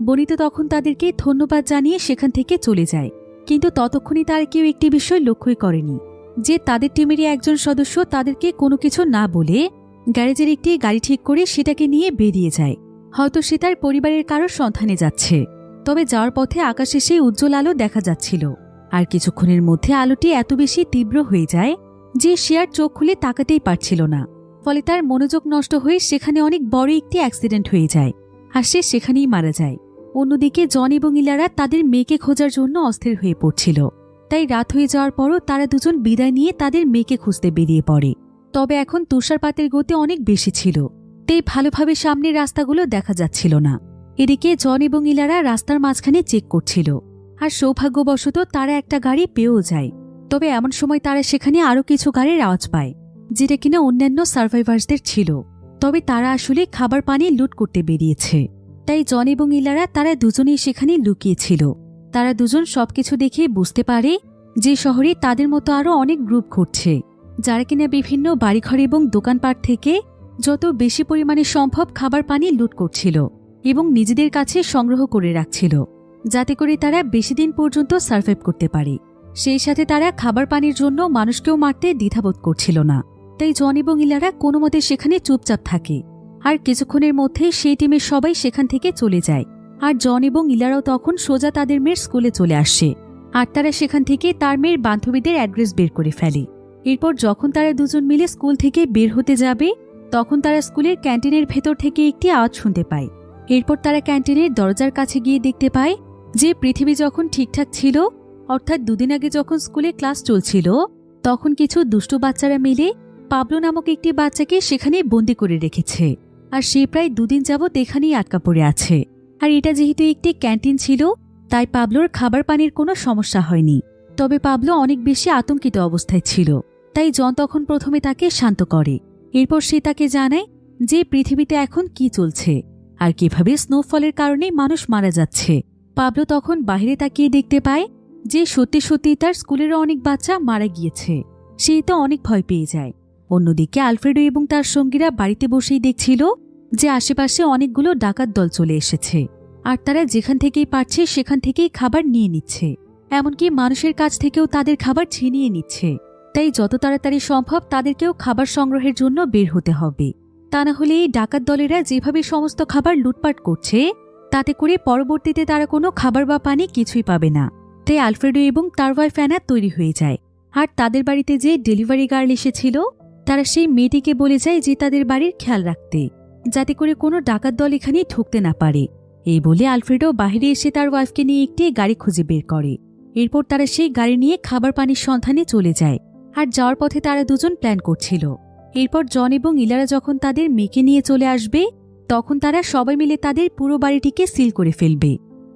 বনিত তখন তাদেরকে ধন্যবাদ জানিয়ে সেখান থেকে চলে যায়। কিন্তু ততক্ষণে তারা কেউ একটি বিষয় লক্ষ্যই করেনি যে তাদের টিমেরই একজন সদস্য তাদেরকে কোনো কিছু না বলে গ্যারেজের একটি গাড়ি ঠিক করে সেটাকে নিয়ে বেরিয়ে যায়। হয়তো সে তার পরিবারের কারোর সন্ধানে যাচ্ছে। তবে যাওয়ার পথে আকাশে সেই উজ্জ্বল আলো দেখা যাচ্ছিল আর কিছুক্ষণের মধ্যে আলোটি এত বেশি তীব্র হয়ে যায় যে সে আর চোখ খুলে তাকাতেই পারছিল না। ফলে তার মনোযোগ নষ্ট হয়ে সেখানে অনেক বড় একটি অ্যাক্সিডেন্ট হয়ে যায় আর সে সেখানেই মারা যায়। অন্যদিকে জন এবং ইলারা তাদের মেয়েকে খোঁজার জন্য অস্থির হয়ে পড়ছিল। তাই রাত হয়ে যাওয়ার পরও তারা দুজন বিদায় নিয়ে তাদের মেয়েকে খুঁজতে বেরিয়ে পড়ে। তবে এখন তুষারপাতের গতি অনেক বেশি ছিল, তাই ভালোভাবে সামনের রাস্তাগুলো দেখা যাচ্ছিল না। এদিকে জন এবং ইলারা রাস্তার মাঝখানে চেক করছিল আর সৌভাগ্যবশত তারা একটা গাড়ি পেয়েও যায়। তবে এমন সময় তারা সেখানে আরও কিছু গাড়ির আওয়াজ পায়, যেটা কিনা অন্যান্য সার্ভাইভার্সদের ছিল। তবে তারা আসলে খাবার পানি লুট করতে বেরিয়েছে। তাই জন এবং ইলারা তারা দুজনেই সেখানে লুকিয়েছিল। তারা দুজন সবকিছু দেখে বুঝতে পারে যে শহরে তাদের মতো আরও অনেক গ্রুপ ঘুরছে, যারা কিনা বিভিন্ন বাড়িঘর এবং দোকানপাট থেকে যত বেশি পরিমাণে সম্ভব খাবার পানি লুট করছিল এবং নিজেদের কাছে সংগ্রহ করে রাখছিল, যাতে করে তারা বেশি দিন পর্যন্ত সার্ভাইভ করতে পারে। সেই সাথে তারা খাবার পানির জন্য মানুষকেও মারতে দ্বিধাবোধ করছিল না। তাই জন এবং ইলারা কোনো মতে সেখানে চুপচাপ থাকে। আর কিছুক্ষণের মধ্যেই সেই টিমের সবাই সেখান থেকে চলে যায়। আর জন এবং ইলারাও তখন সোজা তাদের মেয়ের স্কুলে চলে আসে। আর তারা সেখান থেকে তার মেয়ের বান্ধবীদের অ্যাড্রেস বের করে ফেলে। এরপর যখন তারা দুজন মিলে স্কুল থেকে বের হতে যাবে, তখন তারা স্কুলের ক্যান্টিনের ভেতর থেকে একটি আওয়াজ শুনতে পায়। এরপর তারা ক্যান্টিনের দরজার কাছে গিয়ে দেখতে পায় যে পৃথিবী যখন ঠিকঠাক ছিল, অর্থাৎ দুদিন আগে যখন স্কুলে ক্লাস চলছিল, তখন কিছু দুষ্টু বাচ্চারা মিলে পাবলো নামক একটি বাচ্চাকে সেখানে বন্দি করে রেখেছে। আর সে প্রায় 2 দিন যাবৎ এখানেই আটকা পড়ে আছে। আর এটা যেহেতু একটি ক্যান্টিন ছিল, তাই পাবলোর খাবার পানির কোনো সমস্যা হয়নি। তবে পাবলো অনেক বেশি আতঙ্কিত অবস্থায় ছিল। তাই জন তখন প্রথমে তাকে শান্ত করে। এরপর সে তাকে জানায় যে পৃথিবীতে এখন কি চলছে আর কিভাবে স্নোফলের কারণে মানুষ মারা যাচ্ছে। পাবলো তখন বাইরে তাকিয়ে দেখতে পায় যে সত্যি সত্যি তার স্কুলেরও অনেক বাচ্চা মারা গিয়েছে। সে তো অনেক ভয় পেয়ে যায়। অন্যদিকে আলফ্রেডো এবং তার সঙ্গীরা বাড়িতে বসেই দেখছিল যে আশেপাশে অনেকগুলো ডাকাত দল চলে এসেছে। আর তারা যেখান থেকেই পারছে সেখান থেকেই খাবার নিয়ে নিচ্ছে, এমনকি মানুষের কাছ থেকেও তাদের খাবার ছিনিয়ে নিচ্ছে। তাই যত তাড়াতাড়ি সম্ভব তাদেরকেও খাবার সংগ্রহের জন্য বের হতে হবে। তা না হলে এই ডাকাত দলেরা যেভাবে সমস্ত খাবার লুটপাট করছে, তাতে করে পরবর্তীতে তারা কোনো খাবার বা পানি কিছুই পাবে না। তাই আলফ্রেডো এবং তার ওয়াইফ অ্যানা তৈরি হয়ে যায়। আর তাদের বাড়িতে যে ডেলিভারি গার্ল এসেছিল, তারা সেই মেয়েটিকে বলে যায় যে তাদের বাড়ির খেয়াল রাখতে, যাতে করে কোনো ডাকাত দল এখানে ঢুকতে না পারে। এই বলে আলফ্রেডো বাইরে এসে তার ওয়াইফকে নিয়ে একটি গাড়ি খুঁজে বের করে। এরপর তারা সেই গাড়ি নিয়ে খাবার পানির সন্ধানে চলে যায়। আর যাওয়ার পথে তারা দুজন প্ল্যান করছিল, এরপর জন এবং ইলারা যখন তাদের মেয়েকে নিয়ে চলে আসবে, তখন তারা সবাই মিলে তাদের পুরো বাড়িটিকে সিল করে ফেলবে,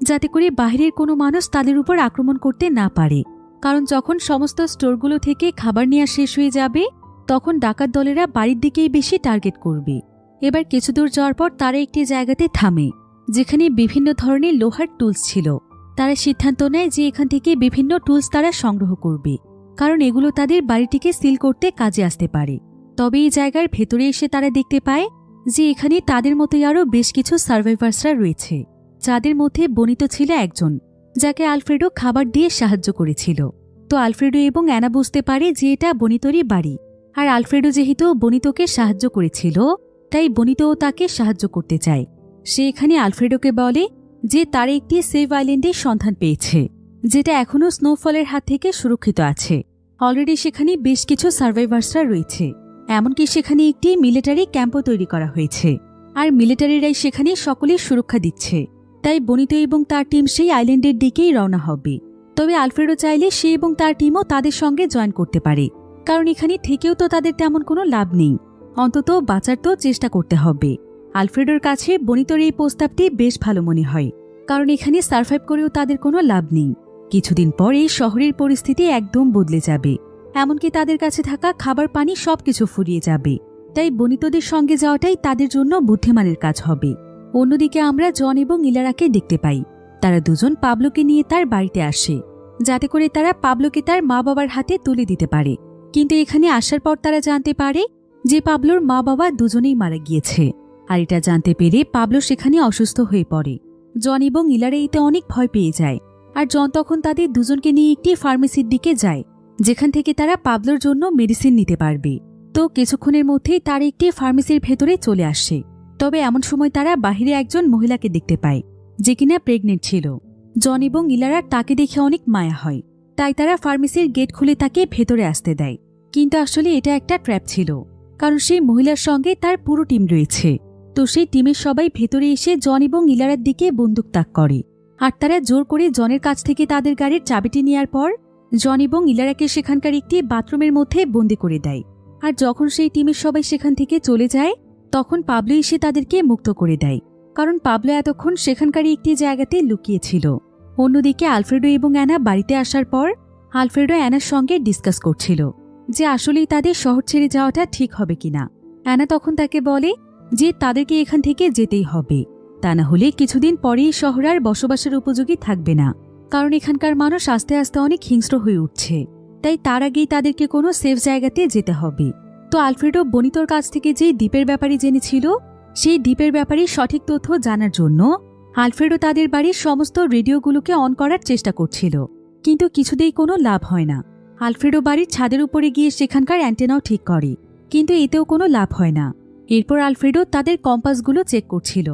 যাতে করে বাইরের কোনো মানুষ তাদের উপর আক্রমণ করতে না পারে। কারণ যখন সমস্ত স্টোরগুলো থেকে খাবার নেওয়া শেষ হয়ে যাবে, তখন ডাকাত দলেরা বাড়ির দিকেই বেশি টার্গেট করবে। এবার কিছু দূর যাওয়ার পর তারা একটি জায়গাতে থামে, যেখানে বিভিন্ন ধরনের লোহার টুলস ছিল। তারা সিদ্ধান্ত নেয় যে এখান থেকে বিভিন্ন টুলস তারা সংগ্রহ করবে, কারণ এগুলো তাদের বাড়িটিকে সিল করতে কাজে আসতে পারে। তবে এই জায়গার ভেতরে এসে তারা দেখতে পায় যে এখানে তাদের মতোই আরও বেশ কিছু সার্ভাইভার্সরা রয়েছে, যাদের মধ্যে বনিত ছিল একজন, যাকে আলফ্রেডো খাবার দিয়ে সাহায্য করেছিল। তো আলফ্রেডো এবং অ্যানা বুঝতে পারে যে এটা বনিতরই বাড়ি। আর আলফ্রেডো যেহেতু বনিতকে সাহায্য করেছিল, তাই বনিতও তাকে সাহায্য করতে চায়। সে এখানে আলফ্রেডোকে বলে যে তার একটি সেভ আইল্যান্ডের সন্ধান পেয়েছে, যেটা এখনও স্নোফলের হাত থেকে সুরক্ষিত আছে। অলরেডি সেখানে বেশ কিছু সার্ভাইভার্সরা রয়েছে, এমনকি সেখানে একটি মিলিটারি ক্যাম্পও তৈরি করা হয়েছে। আর মিলিটারিরাই সেখানে সকলের সুরক্ষা দিচ্ছে। তাই বনিত এবং তার টিম সেই আইল্যান্ডের দিকেই রওনা হবে। তবে আলফ্রেডো চাইলে সে এবং তার টিমও তাদের সঙ্গে জয়েন করতে পারে, কারণ এখানে থেকেও তো তাদের তেমন কোনো লাভ নেই। অন্তত বাঁচার তো চেষ্টা করতে হবে। আলফ্রেডোর কাছে বনিতর এই প্রস্তাবটি বেশ ভালো মনে হয়, কারণ এখানে সার্ভাইভ করেও তাদের কোনো লাভ নেই। কিছুদিন পর এই শহরের পরিস্থিতি একদম বদলে যাবে, এমনকি তাদের কাছে থাকা খাবার পানি সবকিছু ফুরিয়ে যাবে। তাই বনিতদের সঙ্গে যাওয়াটাই তাদের জন্য বুদ্ধিমানের কাজ হবে। অন্যদিকে আমরা জন এবং ইলারাকে দেখতে পাই। তারা দুজন পাবলোকে নিয়ে তার বাড়িতে আসে, যাতে করে তারা পাবলোকে তার মা বাবার হাতে তুলে দিতে পারে। কিন্তু এখানে আসার পর তারা জানতে পারে যে পাবলোর মা বাবা দুজনেই মারা গিয়েছে। আর এটা জানতে পেরে পাবলো সেখানে অসুস্থ হয়ে পড়ে। জন এবং ইলারা এতে অনেক ভয় পেয়ে যায়। আর জন তখন তাদের দুজনকে নিয়ে একটি ফার্মেসির দিকে যায়, যেখান থেকে তারা পাবলোর জন্য মেডিসিন নিতে পারবে। তো কিছুক্ষণের মধ্যেই তারা একটি ফার্মেসির ভেতরে চলে আসে। তবে এমন সময় তারা বাহিরে একজন মহিলাকে দেখতে পায়, যে কিনা প্রেগনেন্ট ছিল। জন এবং ইলারার তাকে দেখে অনেক মায়া হয়, তাই তারা ফার্মেসির গেট খুলে তাকে ভেতরে আসতে দেয়। কিন্তু আসলে এটা একটা ট্র্যাপ ছিল, কারণ সেই মহিলার সঙ্গে তার পুরো টিম রয়েছে। তো সেই টিমের সবাই ভেতরে এসে জন এবং ইলারার দিকে বন্দুক তাক করে। আর তারা জোর করে জনের কাছ থেকে তাদের গাড়ির চাবিটি নেওয়ার পর জন এবং ইলারাকে সেখানকার একটি বাথরুমের মধ্যে বন্দি করে দেয়। আর যখন সেই টিমের সবাই সেখান থেকে চলে যায়, তখন পাবলো এসে তাদেরকে মুক্ত করে দেয়, কারণ পাবলো এতক্ষণ সেখানকারই একটি জায়গাতে লুকিয়েছিল। অন্যদিকে আলফ্রেডো এবং অ্যানা বাড়িতে আসার পর আলফ্রেডো অ্যানার সঙ্গে ডিসকাস করছিল যে আসলেই তাদের শহর ছেড়ে যাওয়াটা ঠিক হবে কিনা। অ্যানা তখন তাকে বলে যে তাদেরকে এখান থেকে যেতেই হবে, তা না হলে কিছুদিন পরেই শহর আর বসবাসের উপযোগী থাকবে না, কারণ এখানকার মানুষ আস্তে আস্তে অনেক হিংস্র হয়ে উঠছে। তাই তার আগেই তাদেরকে কোনো সেফ জায়গাতে যেতে হবে। তো আলফ্রেডো বনিতর কাছ থেকে যে দ্বীপের ব্যাপারে জেনেছিল, সেই দ্বীপের ব্যাপারে সঠিক তথ্য জানার জন্য আলফ্রেডো তাদের বাড়ির সমস্ত রেডিওগুলোকে অন করার চেষ্টা করছিল, কিন্তু কিছুতেই কোনো লাভ হয় না। আলফ্রেডো বাড়ির ছাদের উপরে গিয়ে সেখানকার অ্যান্টেনাও ঠিক করে, কিন্তু এতেও কোনো লাভ হয় না। এরপর আলফ্রেডো তাদের কম্পাসগুলো চেক করছিল,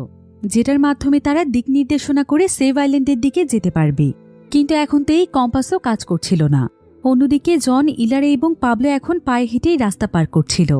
যেটার মাধ্যমে তারা দিক নির্দেশনা করে সেভ আইল্যান্ডের দিকে যেতে পারবে। কিন্তু এখন তো এই কম্পাসও কাজ করছিল না। অন্যদিকে জন, ইলারা এবং পাবলো এখন পায়ে হেঁটেই রাস্তা পার করছিল।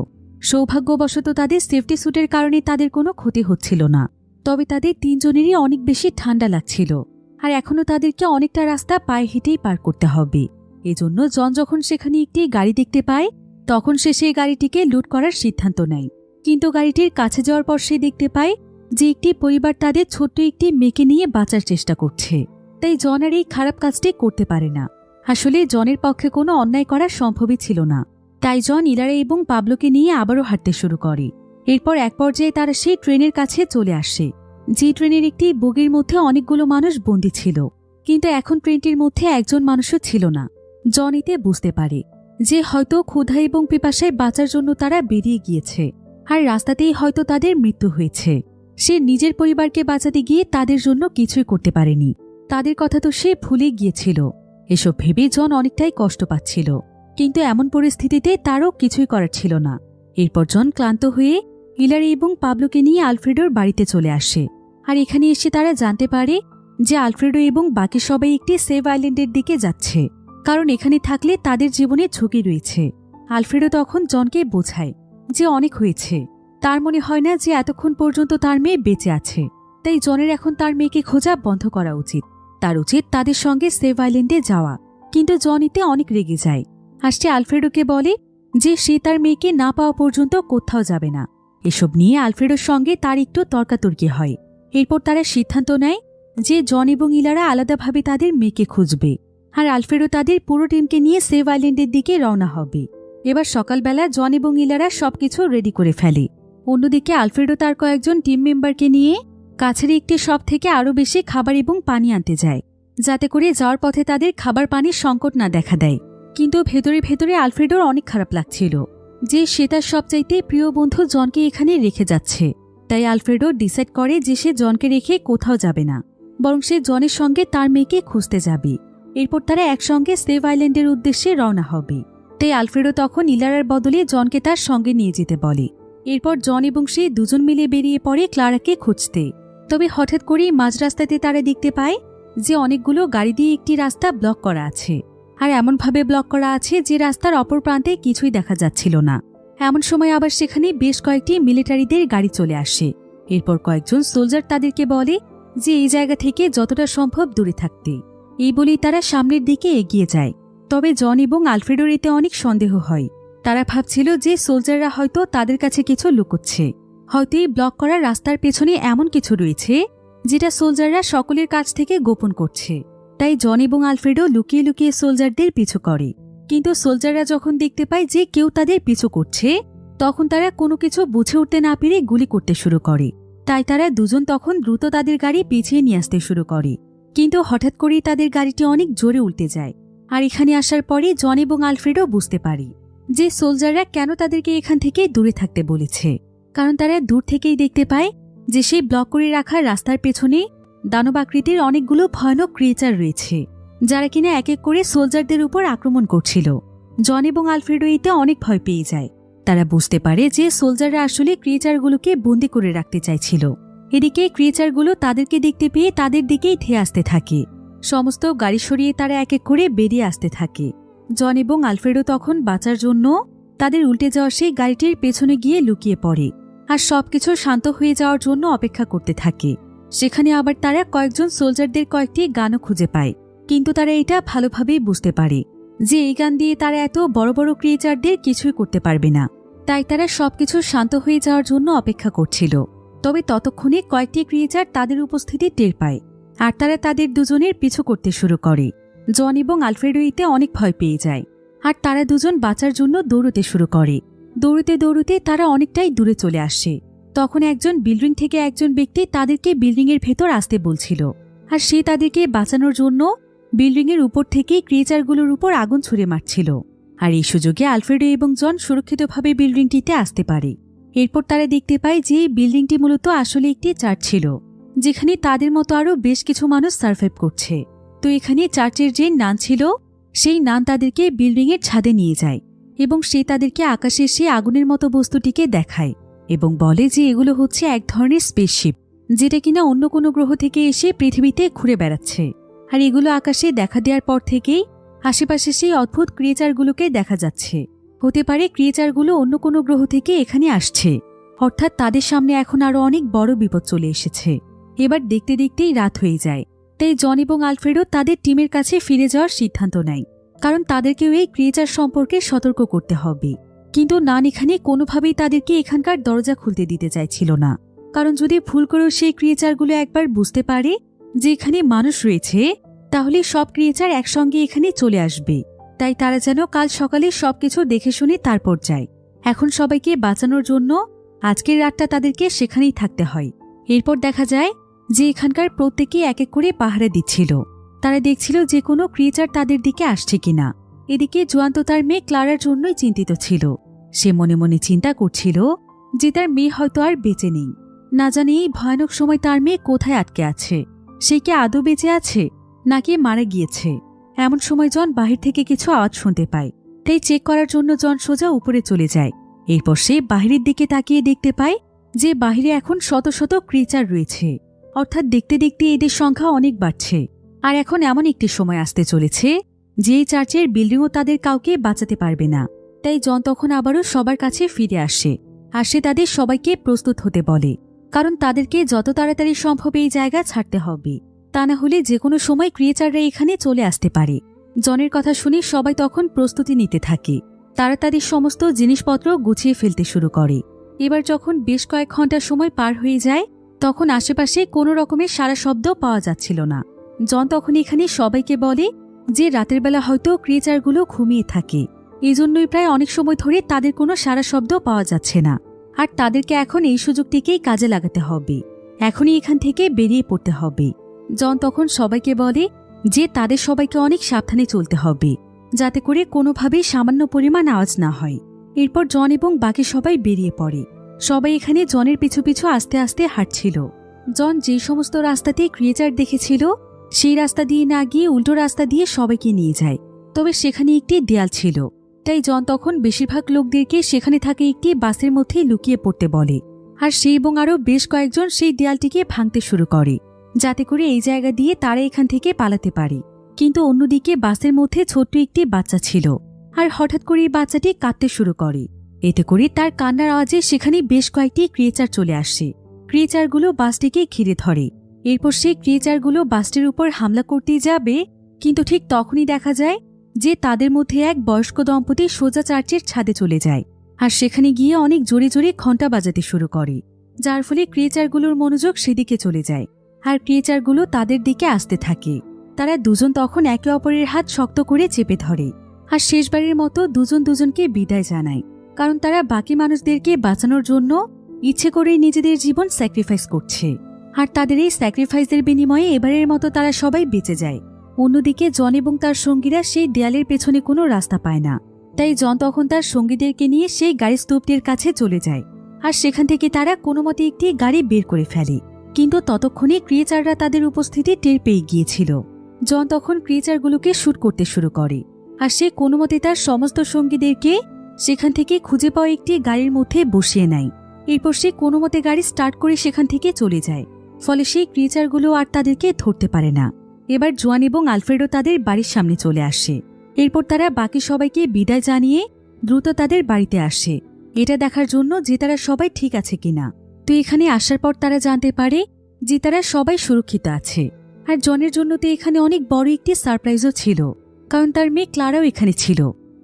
সৌভাগ্যবশত তাদের সেফটি স্যুটের কারণে তাদের কোনো ক্ষতি হচ্ছিল না। তবে তাদের তিনজনেরই অনেক বেশি ঠান্ডা লাগছিল, আর এখনও তাদেরকে অনেকটা রাস্তা পায়ে হেঁটেই পার করতে হবে। এজন্য জন যখন সেখানে একটি গাড়ি দেখতে পায়, তখন সে সেই গাড়িটিকে লুট করার সিদ্ধান্ত নেয়। কিন্তু গাড়িটির কাছে যাওয়ার পর সে দেখতে পায় যে একটি পরিবার তাদের ছোট্ট একটি মেয়েকে নিয়ে বাঁচার চেষ্টা করছে। তাই জন আর এই খারাপ কাজটি করতে পারে না। আসলে জনের পক্ষে কোনো অন্যায় করা সম্ভবই ছিল না। তাই জন, ইলারা এবং পাবলোকে নিয়ে আবারও হাঁটতে শুরু করে। এরপর এক পর্যায়ে তারা সেই ট্রেনের কাছে চলে আসে, যে ট্রেনের একটি বগির মধ্যে অনেকগুলো মানুষ বন্দী ছিল। কিন্তু এখন ট্রেনটির মধ্যে একজন মানুষও ছিল না। জন এতে বুঝতে পারে যে হয়তো ক্ষুধা এবং পিপাসায় বাঁচার জন্য তারা বেরিয়ে গিয়েছে, আর রাস্তাতেই হয়তো তাদের মৃত্যু হয়েছে। সে নিজের পরিবারকে বাঁচাতে গিয়ে তাদের জন্য কিছুই করতে পারেনি। তাদের কথা তো সে ভুলে গিয়েছিল। এসব ভেবে জন অনেকটাই কষ্ট পাচ্ছিল, কিন্তু এমন পরিস্থিতিতে তারও কিছুই করার ছিল না। এরপর জন ক্লান্ত হয়ে ইলারি এবং পাবলোকে নিয়ে আলফ্রেডোর বাড়িতে চলে আসে। আর এখানে এসে তারা জানতে পারে যে আলফ্রেডো এবং বাকি সবাই একটি সেভ আইল্যান্ডের দিকে যাচ্ছে, কারণ এখানে থাকলে তাদের জীবনে ঝুঁকি রয়েছে। আলফ্রেডো তখন জনকে বোঝায় যে অনেক হয়েছে, তার মনে হয় না যে এতক্ষণ পর্যন্ত তার মেয়ে বেঁচে আছে। তাই জনের এখন তার মেয়েকে খোঁজা বন্ধ করা উচিত। তার উচিত তাদের সঙ্গে সেভ আইল্যান্ডে যাওয়া। কিন্তু জন এতে অনেক রেগে যায়, আর সে আলফ্রেডোকে বলে যে সে তার মেয়েকে না পাওয়া পর্যন্ত কোথাও যাবে না। এসব নিয়ে আলফ্রেডোর সঙ্গে তার একটু তর্কাতর্কি হয়। এরপর তারা সিদ্ধান্ত নেয় যে জন এবং ইলারা আলাদাভাবে তাদের মেয়েকে খুঁজবে, আর আলফ্রেডো তাদের পুরো টিমকে নিয়ে সেভ আইল্যান্ডের দিকে রওনা হবে। এবার সকালবেলা জন এবং ইলারা সবকিছু রেডি করে ফেলে। অন্যদিকে আলফ্রেডো তার কয়েকজন টিম মেম্বারকে নিয়ে কাছের একটি শপ থেকে আরও বেশি খাবার এবং পানি আনতে যায়, যাতে করে যাওয়ার পথে তাদের খাবার পানির সংকট না দেখা দেয়। কিন্তু ভেতরে ভেতরে আলফ্রেডোর অনেক খারাপ লাগছিল যে সে তার সবচাইতে প্রিয় বন্ধু জনকে এখানে রেখে যাচ্ছে। তাই আলফ্রেডো ডিসাইড করে যে সে জনকে রেখে কোথাও যাবে না, বরং সে জনের সঙ্গে তার মেয়েকে খুঁজতে যাবে। এরপর তারা একসঙ্গে সেভ আইল্যান্ডের উদ্দেশ্যে রওনা হবে। তাই আলফ্রেডো তখন ইলারার বদলে জনকে তার সঙ্গে নিয়ে যেতে বলে। এরপর জন এবং সে দুজন মিলে বেরিয়ে পড়ে ক্লারাকে খুঁজতে। তবে হঠাৎ করেই মাঝ রাস্তাতে তারা দেখতে পায় যে অনেকগুলো গাড়ি দিয়ে একটি রাস্তা ব্লক করা আছে, আর এমনভাবে ব্লক করা আছে যে রাস্তার অপর প্রান্তে কিছুই দেখা যাচ্ছিল না। এমন সময় আবার সেখানে বেশ কয়েকটি মিলিটারিদের গাড়ি চলে আসে। এরপর কয়েকজন সোলজার তাদেরকে বলে যে এই জায়গা থেকে যতটা সম্ভব দূরে থাকতে। এই বলেই তারা সামনের দিকে এগিয়ে যায়। তবে জন এবং আলফ্রেডোর এতে অনেক সন্দেহ হয়। তারা ভাবছিল যে সোলজাররা হয়তো তাদের কাছে কিছু লুকোচ্ছে, হয়তো এই ব্লক করা রাস্তার পেছনে এমন কিছু রয়েছে যেটা সোলজাররা সকলের কাছ থেকে গোপন করছে। তাই জন এবং আলফ্রেডো লুকিয়ে লুকিয়ে সোলজারদের পিছু করে। কিন্তু সোলজাররা যখন দেখতে পায় যে কেউ তাদের পিছু করছে, তখন তারা কোনো কিছু বুঝে উঠতে না পেরে গুলি করতে শুরু করে। তাই তারা দুজন তখন দ্রুত তাদের গাড়ি পিছিয়ে নিয়ে আসতে শুরু করে। কিন্তু হঠাৎ করেই তাদের গাড়িটি অনেক জোরে উল্টে যায়। আর এখানে আসার পরে জন এবং আলফ্রেডো বুঝতে পারে যে সোলজাররা কেন তাদেরকে এখান থেকে দূরে থাকতে বলেছে। কারণ তারা দূর থেকেই দেখতে পায় যে সেই ব্লক করে রাখা রাস্তার পেছনে দানব আকৃতির অনেকগুলো ভয়ানক ক্রিয়েচার রয়েছে, যারা কিনা এক এক করে সোলজারদের উপর আক্রমণ করছিল। জন এবং আলফ্রেডো এতে অনেক ভয় পেয়ে যায়। তারা বুঝতে পারে যে সোলজাররা আসলে ক্রিয়েচারগুলোকে বন্দী করে রাখতে চাইছিল। এদিকে ক্রিয়েচারগুলো তাদেরকে দেখতে পেয়ে তাদের দিকেই ধেয়ে আসতে থাকে। সমস্ত গাড়ি সরিয়ে তারা এক এক করে বেরিয়ে আসতে থাকে। জন এবং আলফ্রেডো তখন বাঁচার জন্য তাদের উল্টে যাওয়া সেই গাড়িটির পেছনে গিয়ে লুকিয়ে পড়ে, আর সবকিছু শান্ত হয়ে যাওয়ার জন্য অপেক্ষা করতে থাকে। সেখানে আবার তারা কয়েকজন সোলজারদের কয়েকটি গানও খুঁজে পায়। কিন্তু তারা এটা ভালোভাবেই বুঝতে পারে যে এই গান দিয়ে তারা এত বড় বড় ক্রিয়েচারদের কিছুই করতে পারবে না। তাই তারা সবকিছু শান্ত হয়ে যাওয়ার জন্য অপেক্ষা করছিল। তবে ততক্ষণে কয়েকটি ক্রিয়েচার তাদের উপস্থিতি টের পায়, আর তারা তাদের দুজনের পিছু করতে শুরু করে। জন এবং আলফ্রেডো এতে অনেক ভয় পেয়ে যায়, আর তারা দুজন বাঁচার জন্য দৌড়তে শুরু করে। দৌড়তে দৌড়তে তারা অনেকটাই দূরে চলে আসে। তখন একজন বিল্ডিং থেকে একজন ব্যক্তি তাদেরকে বিল্ডিংয়ের ভেতর আসতে বলছিল, আর সে তাদেরকে বাঁচানোর জন্য বিল্ডিংয়ের উপর থেকে ক্রিয়েচারগুলোর উপর আগুন ছুড়ে মারছিল। আর এই সুযোগে আলফ্রেডো এবং জন সুরক্ষিতভাবে বিল্ডিংটিতে আসতে পারে। এরপর তারা দেখতে পায় যে বিল্ডিংটি মূলত আসলে একটি চার্চ ছিল, যেখানে তাদের মতো আরও বেশ কিছু মানুষ সার্ভাইভ করছে। তো এখানে চার্চের যে নান ছিল, সেই নান তাদেরকে বিল্ডিংয়ের ছাদে নিয়ে যায়। এবং সে তাদেরকে আকাশে সেই আগুনের মতো বস্তুটিকে দেখায় এবং বলে যে এগুলো হচ্ছে এক ধরনের স্পেসশিপ, যেটা কিনা অন্য কোনো গ্রহ থেকে এসে পৃথিবীতে ঘুরে বেড়াচ্ছে। আর এগুলো আকাশে দেখা দেওয়ার পর থেকেই আশেপাশে সেই অদ্ভুত ক্রিয়েচারগুলোকে দেখা যাচ্ছে। হতে পারে ক্রিয়েচারগুলো অন্য কোনো গ্রহ থেকে এখানে আসছে, অর্থাৎ তাদের সামনে এখন আরো অনেক বড় বিপদ চলে এসেছে। এবার দেখতে দেখতেই রাত হয়ে যায়, তাই জন এবং আলফ্রেডো তাদের টিমের কাছে ফিরে যাওয়ার সিদ্ধান্ত নেয়, কারণ তাদেরকেও এই ক্রিয়েচার সম্পর্কে সতর্ক করতে হবে। কিন্তু নান এখানে কোনোভাবেই তাদেরকে এখানকার দরজা খুলতে দিতে চাইছিল না, কারণ যদি ভুল করেও সেই ক্রিয়েচারগুলো একবার বুঝতে পারে যে এখানে মানুষ রয়েছে, তাহলে সব ক্রিয়েচার একসঙ্গে এখানে চলে আসবে। তাই তারা যেন কাল সকালে সবকিছু দেখে শুনে তারপর যায়। এখন সবাইকে বাঁচানোর জন্য আজকের রাতটা তাদেরকে সেখানেই থাকতে হয়। এরপর দেখা যায় যে এখানকার প্রত্যেকে এক এক করে পাহারা দিচ্ছিল। তারা দেখছিল যে কোনো ক্রিয়েচার তাদের দিকে আসছে কিনা। এদিকে জোয়ান তো তার মেয়ে ক্লারার জন্যই চিন্তিত ছিল। সে মনে মনে চিন্তা করছিল যে তার মেয়ে হয়তো আর বেঁচে নেই। না জানি এই ভয়ানক সময় তার মেয়ে কোথায় আটকে আছে, সে কি আদৌ বেঁচে আছে নাকি মারা গিয়েছে। এমন সময় জন বাহির থেকে কিছু আওয়াজ শুনতে পায়, তাই চেক করার জন্য জন সোজা উপরে চলে যায়। এরপর সে বাহিরের দিকে তাকিয়ে দেখতে পায় যে বাহিরে এখন শত শত ক্রিয়েচার রয়েছে, অর্থাৎ দেখতে দেখতে এদের সংখ্যা অনেক বাড়ছে। আর এখন এমন একটি সময় আসতে চলেছে যে এই চার্চের বিল্ডিংও তাদের কাউকে বাঁচাতে পারবে না। তাই জন তখন আবারও সবার কাছে ফিরে আসে, আর সে তাদের সবাইকে প্রস্তুত হতে বলে, কারণ তাদেরকে যত তাড়াতাড়ি সম্ভব এই জায়গা ছাড়তে হবে, তা না হলে যে কোনো সময় ক্রিয়েচাররা এখানে চলে আসতে পারে। জনের কথা শুনে সবাই তখন প্রস্তুতি নিতে থাকে। তারা তাদের সমস্ত জিনিসপত্র গুছিয়ে ফেলতে শুরু করে। এবার যখন বেশ কয়েক ঘন্টা সময় পার হয়ে যায়, তখন আশেপাশে কোনো রকমের সারা শব্দ পাওয়া যাচ্ছিল না। জন তখন এখানে সবাইকে বলে যে রাতের বেলা হয়তো ক্রিয়েচারগুলো ঘুমিয়ে থাকে, এজন্যই প্রায় অনেক সময় ধরে তাদের কোনো সারা শব্দ পাওয়া যাচ্ছে না। আর তাদেরকে এখন এই সুযোগটিকেই কাজে লাগাতে হবে, এখনই এখান থেকে বেরিয়ে পড়তে হবে। জন তখন সবাইকে বলে যে তাদের সবাইকে অনেক সাবধানে চলতে হবে, যাতে করে কোনোভাবেই সামান্য পরিমাণ আওয়াজ না হয়। এরপর জন এবং বাকি সবাই বেরিয়ে পড়ে। সবাই এখানে জনের পিছু পিছু আস্তে আস্তে হাঁটছিল। জন যে সমস্ত রাস্তাতে ক্রিয়েচার দেখেছিল সেই রাস্তা দিয়ে না গিয়ে উল্টো রাস্তা দিয়ে সবাইকে নিয়ে যায়। তবে সেখানে একটি দেয়াল ছিল, তাই জন তখন বেশিরভাগ লোকদেরকে সেখানে থাকে একটি বাসের মধ্যে লুকিয়ে পড়তে বলে। আর সে এবং আরও বেশ কয়েকজন সেই দেয়ালটিকে ভাঙতে শুরু করে, যাতে করে এই জায়গা দিয়ে তারা এখান থেকে পালাতে পারে। কিন্তু অন্যদিকে বাসের মধ্যে ছোট্ট একটি বাচ্চা ছিল, আর হঠাৎ করে এই বাচ্চাটি কাঁদতে শুরু করে। এতে করে তার কান্নার আওয়াজে সেখানে বেশ কয়েকটি ক্রিয়েচার চলে আসে। ক্রিয়েচারগুলো বাসটিকে ঘিরে ধরে। এরপর সেই ক্রিয়েচারগুলো বাসটির উপর হামলা করতেই যাবে, কিন্তু ঠিক তখনই দেখা যায় যে তাদের মধ্যে এক বয়স্ক দম্পতি সোজা চার্চের ছাদে চলে যায়, আর সেখানে গিয়ে অনেক জোরে জোরে ঘণ্টা বাজাতে শুরু করে, যার ফলে ক্রিয়েচারগুলোর মনোযোগ সেদিকে চলে যায়। আর ক্রিয়েচারগুলো তাদের দিকে আসতে থাকে। তারা দুজন তখন একে অপরের হাত শক্ত করে চেপে ধরে, আর শেষবারের মতো দুজন দুজনকে বিদায় জানায়, কারণ তারা বাকি মানুষদেরকে বাঁচানোর জন্য ইচ্ছে করেই নিজেদের জীবন স্যাক্রিফাইস করছে। আর তাদের এই স্যাক্রিফাইসের বিনিময়ে এবারের মতো তারা সবাই বেঁচে যায়। অন্যদিকে জন এবং তার সঙ্গীরা সেই দেয়ালের পেছনে কোনো রাস্তা পায় না, তাই জন তখন তার সঙ্গীদেরকে নিয়ে সেই গাড়ি স্তূপটির কাছে চলে যায়। আর সেখান থেকে তারা কোনো মতে একটি গাড়ি বের করে ফেলে। কিন্তু ততক্ষণে ক্রিয়েচাররা তাদের উপস্থিতি টের পেয়ে গিয়েছিল। জন তখন ক্রিয়েচারগুলোকে শুট করতে শুরু করে, আর সে কোনো মতে তার সমস্ত সঙ্গীদেরকে সেখান থেকে খুঁজে পাওয়া একটি গাড়ির মধ্যে বসিয়ে নেয়। এরপর সে কোনো মতে গাড়ি স্টার্ট করে সেখান থেকে চলে যায়। ফলে সেই ক্রিয়েচারগুলো আর তাদেরকে ধরতে পারে না। এবার জোয়ান এবং আলফ্রেডো তাদের বাড়ির সামনে চলে আসে। এরপর তারা বাকি সবাইকে বিদায় জানিয়ে দ্রুত তাদের বাড়িতে আসে, এটা দেখার জন্য যে তারা সবাই ঠিক আছে কিনা। তো এখানে আসার পর তারা জানতে পারে যে তারা সবাই সুরক্ষিত আছে। আর জনের জন্য তো এখানে অনেক বড় একটি সারপ্রাইজও ছিল, কারণ তার মেয়ে ক্লারাও এখানে ছিল,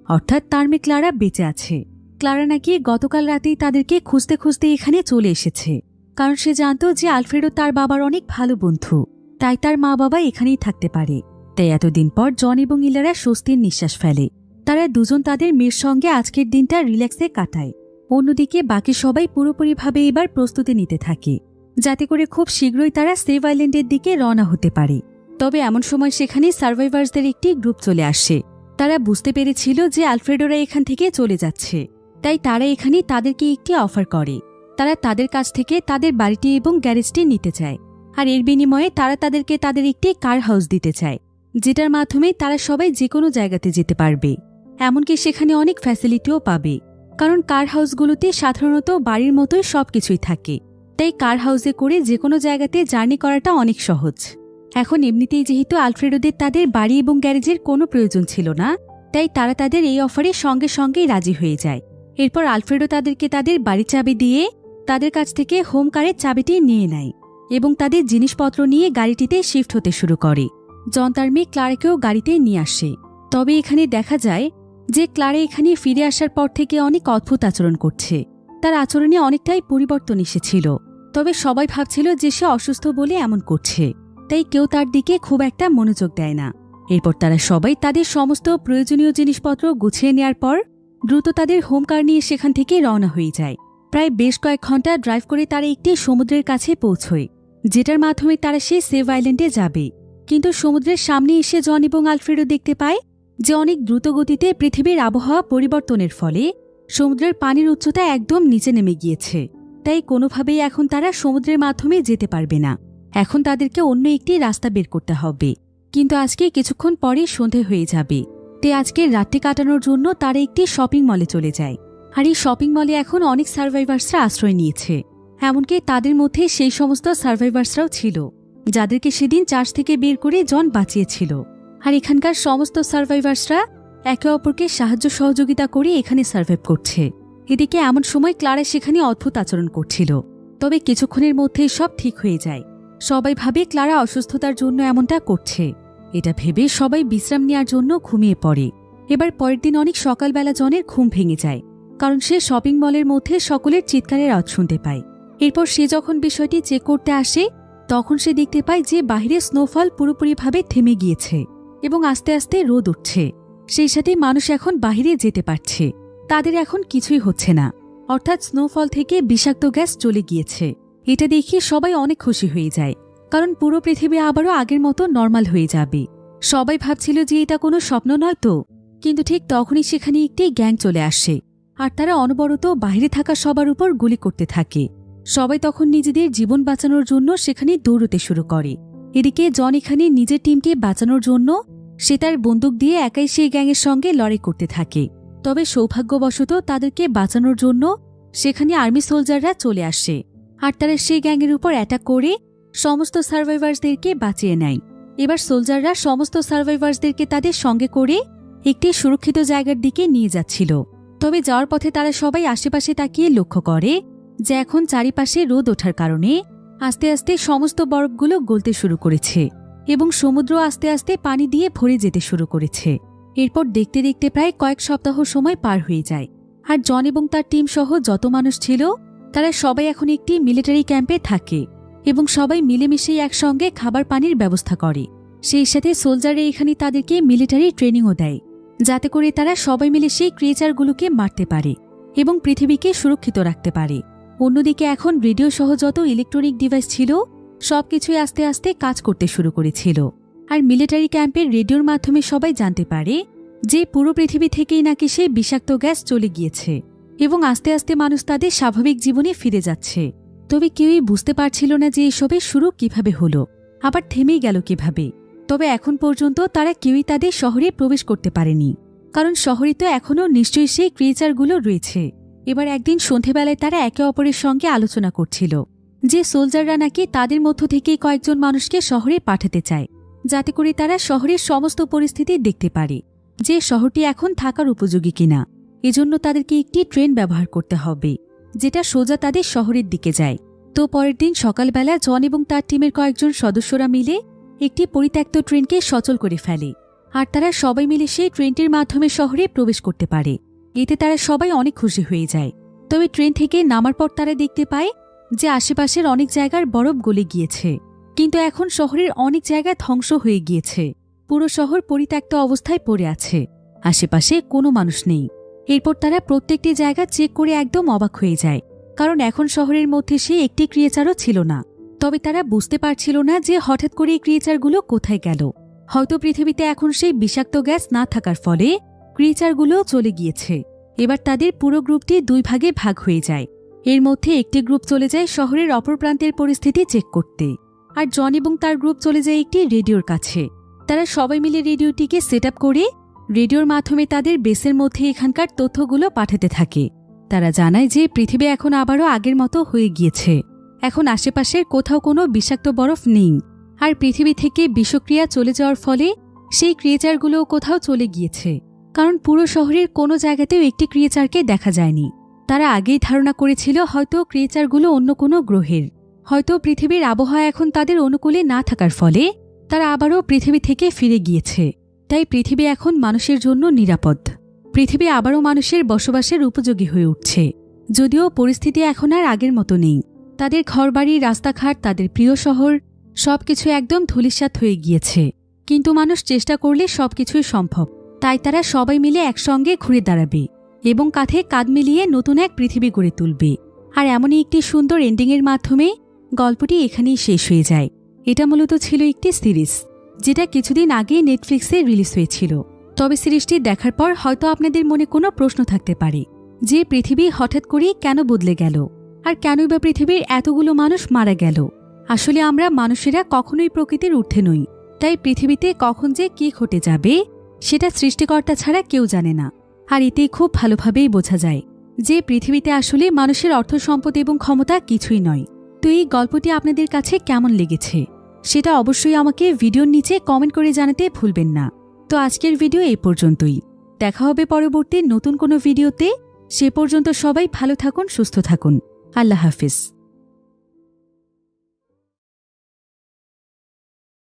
অর্থাৎ তার মেয়ে ক্লারা বেঁচে আছে। ক্লারা নাকি গতকাল রাতেই তাদেরকে খুঁজতে খুঁজতে এখানে চলে এসেছে, কারণ সে জানত যে আলফ্রেডো তার বাবার অনেক ভালো বন্ধু, তাই তার মা বাবা এখানেই থাকতে পারে। তাই এতদিন পর জন এবং ইলারা স্বস্তির নিঃশ্বাস ফেলে। তারা দুজন তাদের মেয়ের সঙ্গে আজকের দিনটা রিল্যাক্সে কাটায়। অন্যদিকে বাকি সবাই পুরোপুরিভাবে এবার প্রস্তুতি নিতে থাকে, যাতে করে খুব শীঘ্রই তারা সেভ আইল্যান্ডের দিকে রওনা হতে পারে। তবে এমন সময় সেখানে সার্ভাইভার্সদের একটি গ্রুপ চলে আসে। তারা বুঝতে পেরেছিল যে আলফ্রেডোরা এখান থেকে চলে যাচ্ছে, তাই তারা এখানে তাদেরকে একটি অফার করে। তারা তাদের কাছ থেকে তাদের বাড়িটি এবং গ্যারেজটি নিতে চায়, আর এর বিনিময়ে তারা তাদেরকে তাদের একটি কার হাউস দিতে চায়, যেটার মাধ্যমে তারা সবাই যে কোনো জায়গাতে যেতে পারবে। এমনকি সেখানে অনেক ফ্যাসিলিটিও পাবে, কারণ কার হাউসগুলোতে সাধারণত বাড়ির মতোই সবকিছুই থাকে। তাই কার হাউসে করে যে কোনো জায়গাতে জার্নি করাটা অনেক সহজ। এখন এমনিতেই যেহেতু আলফ্রেডোদের তাদের বাড়ি এবং গ্যারেজের কোনো প্রয়োজন ছিল না, তাই তারা তাদের এই অফারে সঙ্গে সঙ্গেই রাজি হয়ে যায়। এরপর আলফ্রেডো তাদেরকে তাদের বাড়ির চাবি দিয়ে তাদের কাছ থেকে হোম কারের চাবিটি নিয়ে নেয় এবং তাদের জিনিসপত্র নিয়ে গাড়িটিতে শিফট হতে শুরু করে। জন তার মেয়ে ক্লারাকেও গাড়িতে নিয়ে আসে। তবে এখানে দেখা যায় যে ক্লারা এখানে ফিরে আসার পর থেকে অনেক অদ্ভুত আচরণ করছে। তার আচরণে অনেকটাই পরিবর্তন এসেছিল। তবে সবাই ভাবছিল যে সে অসুস্থ বলে এমন করছে, তাই কেউ তার দিকে খুব একটা মনোযোগ দেয় না। এরপর তারা সবাই তাদের সমস্ত প্রয়োজনীয় জিনিসপত্র গুছিয়ে নেওয়ার পর দ্রুত তাদের হোম কার নিয়ে সেখান থেকে রওনা হয়ে যায়। প্রায় বেশ কয়েক ঘন্টা ড্রাইভ করে তারা একটি সমুদ্রের কাছে পৌঁছয়, যেটার মাধ্যমে তারা সেই সেভ আইল্যান্ডে যাবে। কিন্তু সমুদ্রের সামনে এসে জন এবং আলফ্রেডো দেখতে পায় যে অনেক দ্রুত গতিতে পৃথিবীর আবহাওয়া পরিবর্তনের ফলে সমুদ্রের পানির উচ্চতা একদম নিচে নেমে গিয়েছে। তাই কোনোভাবেই এখন তারা সমুদ্রের মাধ্যমে যেতে পারবে না। এখন তাদেরকে অন্য একটি রাস্তা বের করতে হবে। কিন্তু আজকে কিছুক্ষণ পরে সন্ধে হয়ে যাবে, তাই আজকের রাতটি কাটানোর জন্য তারা একটি শপিং মলে চলে যায়। আর এই শপিং মলে এখন অনেক সার্ভাইভার্সরা আশ্রয় নিয়েছে। এমনকি তাদের মধ্যে সেই সমস্ত সার্ভাইভার্সরাও ছিল যাদেরকে সেদিন চার্চ থেকে বের করে জন বাঁচিয়েছিল। আর এখানকার সমস্ত সার্ভাইভার্সরা একে অপরকে সাহায্য সহযোগিতা করে এখানে সার্ভাইভ করছে। এদিকে এমন সময় ক্লারা সেখানে অদ্ভুত আচরণ করছিল। তবে কিছুক্ষণের মধ্যেই সব ঠিক হয়ে যায়। সবাই ভাবে ক্লারা অসুস্থতার জন্য এমনটা করছে। এটা ভেবে সবাই বিশ্রাম নেওয়ার জন্য ঘুমিয়ে পড়ে। এবার পরের দিন অনেক সকালবেলা জনের ঘুম ভেঙে যায়, কারণ সে শপিং মলের মধ্যে সকলের চিৎকারের আওয়াজ শুনতে পায়। এরপর সে যখন বিষয়টি চেক করতে আসে, তখন সে দেখতে পায় যে বাইরে স্নোফল পুরোপুরিভাবে থেমে গিয়েছে এবং আস্তে আস্তে রোদ উঠছে। সেই সাথে মানুষ এখন বাহিরে যেতে পারছে। তাদের এখন কিছুই হচ্ছে না, অর্থাৎ স্নোফল থেকে বিষাক্ত গ্যাস চলে গিয়েছে। এটা দেখে সবাই অনেক খুশি হয়ে যায়, কারণ পুরো পৃথিবী আবারও আগের মতো নর্মাল হয়ে যাবে। সবাই ভাবছিল যে এটা কোনো স্বপ্ন নয় তো, কিন্তু ঠিক তখনই সেখানে একটি গ্যাং চলে আসে আর তারা অনবরত বাইরে থাকা সবার উপর গুলি করতে থাকে। সবাই তখন নিজেদের জীবন বাঁচানোর জন্য সেখানে দৌড়তে শুরু করে। এদিকে জন এখানে নিজের টিমকে বাঁচানোর জন্য সে তার বন্দুক দিয়ে একাই সেই গ্যাংয়ের সঙ্গে লড়াই করতে থাকে। তবে সৌভাগ্যবশত তাদেরকে বাঁচানোর জন্য সেখানে আর্মি সোলজাররা চলে আসে আর তারা সেই গ্যাংয়ের উপর অ্যাটাক করে সমস্ত সার্ভাইভার্সদেরকে বাঁচিয়ে নেয়। এবার সোলজাররা সমস্ত সার্ভাইভার্সদেরকে তাদের সঙ্গে করে একটি সুরক্ষিত জায়গার দিকে নিয়ে যাচ্ছিল। তবে যাওয়ার পথে তারা সবাই আশেপাশে তাকিয়ে লক্ষ্য করে যে এখন চারিপাশে রোদ ওঠার কারণে আস্তে আস্তে সমস্ত বরফগুলো গলতে শুরু করেছে এবং সমুদ্র আস্তে আস্তে পানি দিয়ে ভরে যেতে শুরু করেছে। এরপর দেখতে দেখতে প্রায় কয়েক সপ্তাহ সময় পার হয়ে যায়। আর জন এবং তার টিম সহ যত মানুষ ছিল তারা সবাই এখন একটি মিলিটারি ক্যাম্পে থাকে এবং সবাই মিলেমিশেই একসঙ্গে খাবার পানির ব্যবস্থা করে। সেই সাথে সোলজাররা এখানে তাদেরকে মিলিটারি ট্রেনিংও দেয়, যাতে করে তারা সবাই মিলে সেই ক্রিয়েচারগুলোকে মারতে পারে এবং পৃথিবীকে সুরক্ষিত রাখতে পারে। অন্যদিকে এখন রেডিও সহ যত ইলেকট্রনিক ডিভাইস ছিল সবকিছুই আস্তে আস্তে কাজ করতে শুরু করেছিল। আর মিলিটারি ক্যাম্পের রেডিওর মাধ্যমে সবাই জানতে পারে যে পুরো পৃথিবী থেকেই নাকি সেই বিষাক্ত গ্যাস চলে গিয়েছে এবং আস্তে আস্তে মানুষ তাদের স্বাভাবিক জীবনে ফিরে যাচ্ছে। তবে কেউই বুঝতে পারছিল না যে এসবের শুরু কিভাবে হলো, আবার থেমেই গেল কিভাবে। তবে এখন পর্যন্ত তারা কেউই তাদের শহরে প্রবেশ করতে পারেনি, কারণ শহরে তো এখনও নিশ্চয়ই সেই ক্রিয়েচারগুলো রয়েছে। এবার একদিন সন্ধেবেলায় তারা একে অপরের সঙ্গে আলোচনা করছিল যে সোলজাররা নাকি তাদের মধ্য থেকেই কয়েকজন মানুষকে শহরে পাঠাতে চায়, যাতে করে তারা শহরের সমস্ত পরিস্থিতি দেখতে পারে যে শহরটি এখন থাকার উপযোগী কিনা। এজন্য তাদেরকে একটি ট্রেন ব্যবহার করতে হবে যেটা সোজা তাদের শহরের দিকে যায়। তো পরের দিন সকালবেলা জন এবং তার টিমের কয়েকজন সদস্যরা মিলে একটি পরিত্যক্ত ট্রেনকে সচল করে ফেলে আর তারা সবাই মিলে সেই ট্রেনটির মাধ্যমে শহরে প্রবেশ করতে পারে। এতে তারা সবাই অনেক খুশি হয়ে যায়। তবে ট্রেন থেকে নামার পর তারা দেখতে পায় যে আশেপাশের অনেক জায়গার বরফ গলে গিয়েছে, কিন্তু এখন শহরের অনেক জায়গা ধ্বংস হয়ে গিয়েছে। পুরো শহর পরিত্যক্ত অবস্থায় পড়ে আছে, আশেপাশে কোনো মানুষ নেই। এরপর তারা প্রত্যেকটি জায়গা চেক করে একদম অবাক হয়ে যায়, কারণ এখন শহরের মধ্যে সে একটি ক্রিয়েচারও ছিল না। তবে তারা বুঝতে পারছিল না যে হঠাৎ করে এই ক্রিয়েচারগুলো কোথায় গেল। হয়তো পৃথিবীতে এখন সেই বিষাক্ত গ্যাস না থাকার ফলে ক্রিয়েচারগুলোও চলে গিয়েছে। এবার তাদের পুরো গ্রুপটি দুই ভাগে ভাগ হয়ে যায়। এর মধ্যে একটি গ্রুপ চলে যায় শহরের অপর প্রান্তের পরিস্থিতি চেক করতে, আর জন এবং তার গ্রুপ চলে যায় একটি রেডিওর কাছে। তারা সবাই মিলে রেডিওটিকে সেট আপ করে রেডিওর মাধ্যমে তাদের বেসের মধ্যে এখানকার তথ্যগুলো পাঠাতে থাকে। তারা জানায় যে পৃথিবী এখন আবারও আগের মতো হয়ে গিয়েছে। এখন আশেপাশের কোথাও কোনো বিষাক্ত বরফ নেই, আর পৃথিবী থেকে বিষক্রিয়া চলে যাওয়ার ফলে সেই ক্রিয়েচারগুলোও কোথাও চলে গিয়েছে। কারণ পুরো শহরের কোনো জায়গাতেও একটি ক্রিয়েচারকে দেখা যায়নি। তারা আগেই ধারণা করেছিল হয়তো ক্রিয়েচারগুলো অন্য কোনো গ্রহের, হয়তো পৃথিবীর আবহাওয়া এখন তাদের অনুকূলে না থাকার ফলে তারা আবারও পৃথিবী থেকে ফিরে গিয়েছে। তাই পৃথিবী এখন মানুষের জন্য নিরাপদ। পৃথিবী আবারও মানুষের বসবাসের উপযোগী হয়ে উঠছে। যদিও পরিস্থিতি এখন আর আগের মতো নেই। তাদের ঘরবাড়ি, রাস্তাঘাট, তাদের প্রিয় শহর সবকিছু একদম ধূলিসাৎ হয়ে গিয়েছে। কিন্তু মানুষ চেষ্টা করলে সবকিছুই সম্ভব। তাই তারা সবাই মিলে একসঙ্গে ঘুরে দাঁড়াবে এবং কাঁধে কাঁধ মিলিয়ে নতুন এক পৃথিবী গড়ে তুলবে। আর এমনই একটি সুন্দর এন্ডিংয়ের মাধ্যমে গল্পটি এখানেই শেষ হয়ে যায়। এটা মূলত ছিল একটি সিরিজ, যেটা কিছুদিন আগে নেটফ্লিক্সে রিলিজ হয়েছিল। তবে সিরিজটি দেখার পর হয়তো আপনাদের মনে কোনো প্রশ্ন থাকতে পারে যে পৃথিবী হঠাৎ করেই কেন বদলে গেল, আর কেনই বা পৃথিবীর এতগুলো মানুষ মারা গেল। আসলে আমরা মানুষেরা কখনোই প্রকৃতির ঊর্ধ্বে নই। তাই পৃথিবীতে কখন যে কি ঘটে যাবে সেটা সৃষ্টিকর্তা ছাড়া কেউ জানে না। আর এতে খুব ভালোভাবেই বোঝা যায় যে পৃথিবীতে আসলে মানুষের অর্থ সম্পদ এবং ক্ষমতা কিছুই নয়। তো এই গল্পটি আপনাদের কাছে কেমন লেগেছে সেটা অবশ্যই আমাকে ভিডিওর নিচে কমেন্ট করে জানাতে ভুলবেন না। তো আজকের ভিডিও এই পর্যন্তই। দেখা হবে পরবর্তী নতুন কোনো ভিডিওতে। সে পর্যন্ত সবাই ভালো থাকুন, সুস্থ থাকুন। আল্লাহ হাফিজ।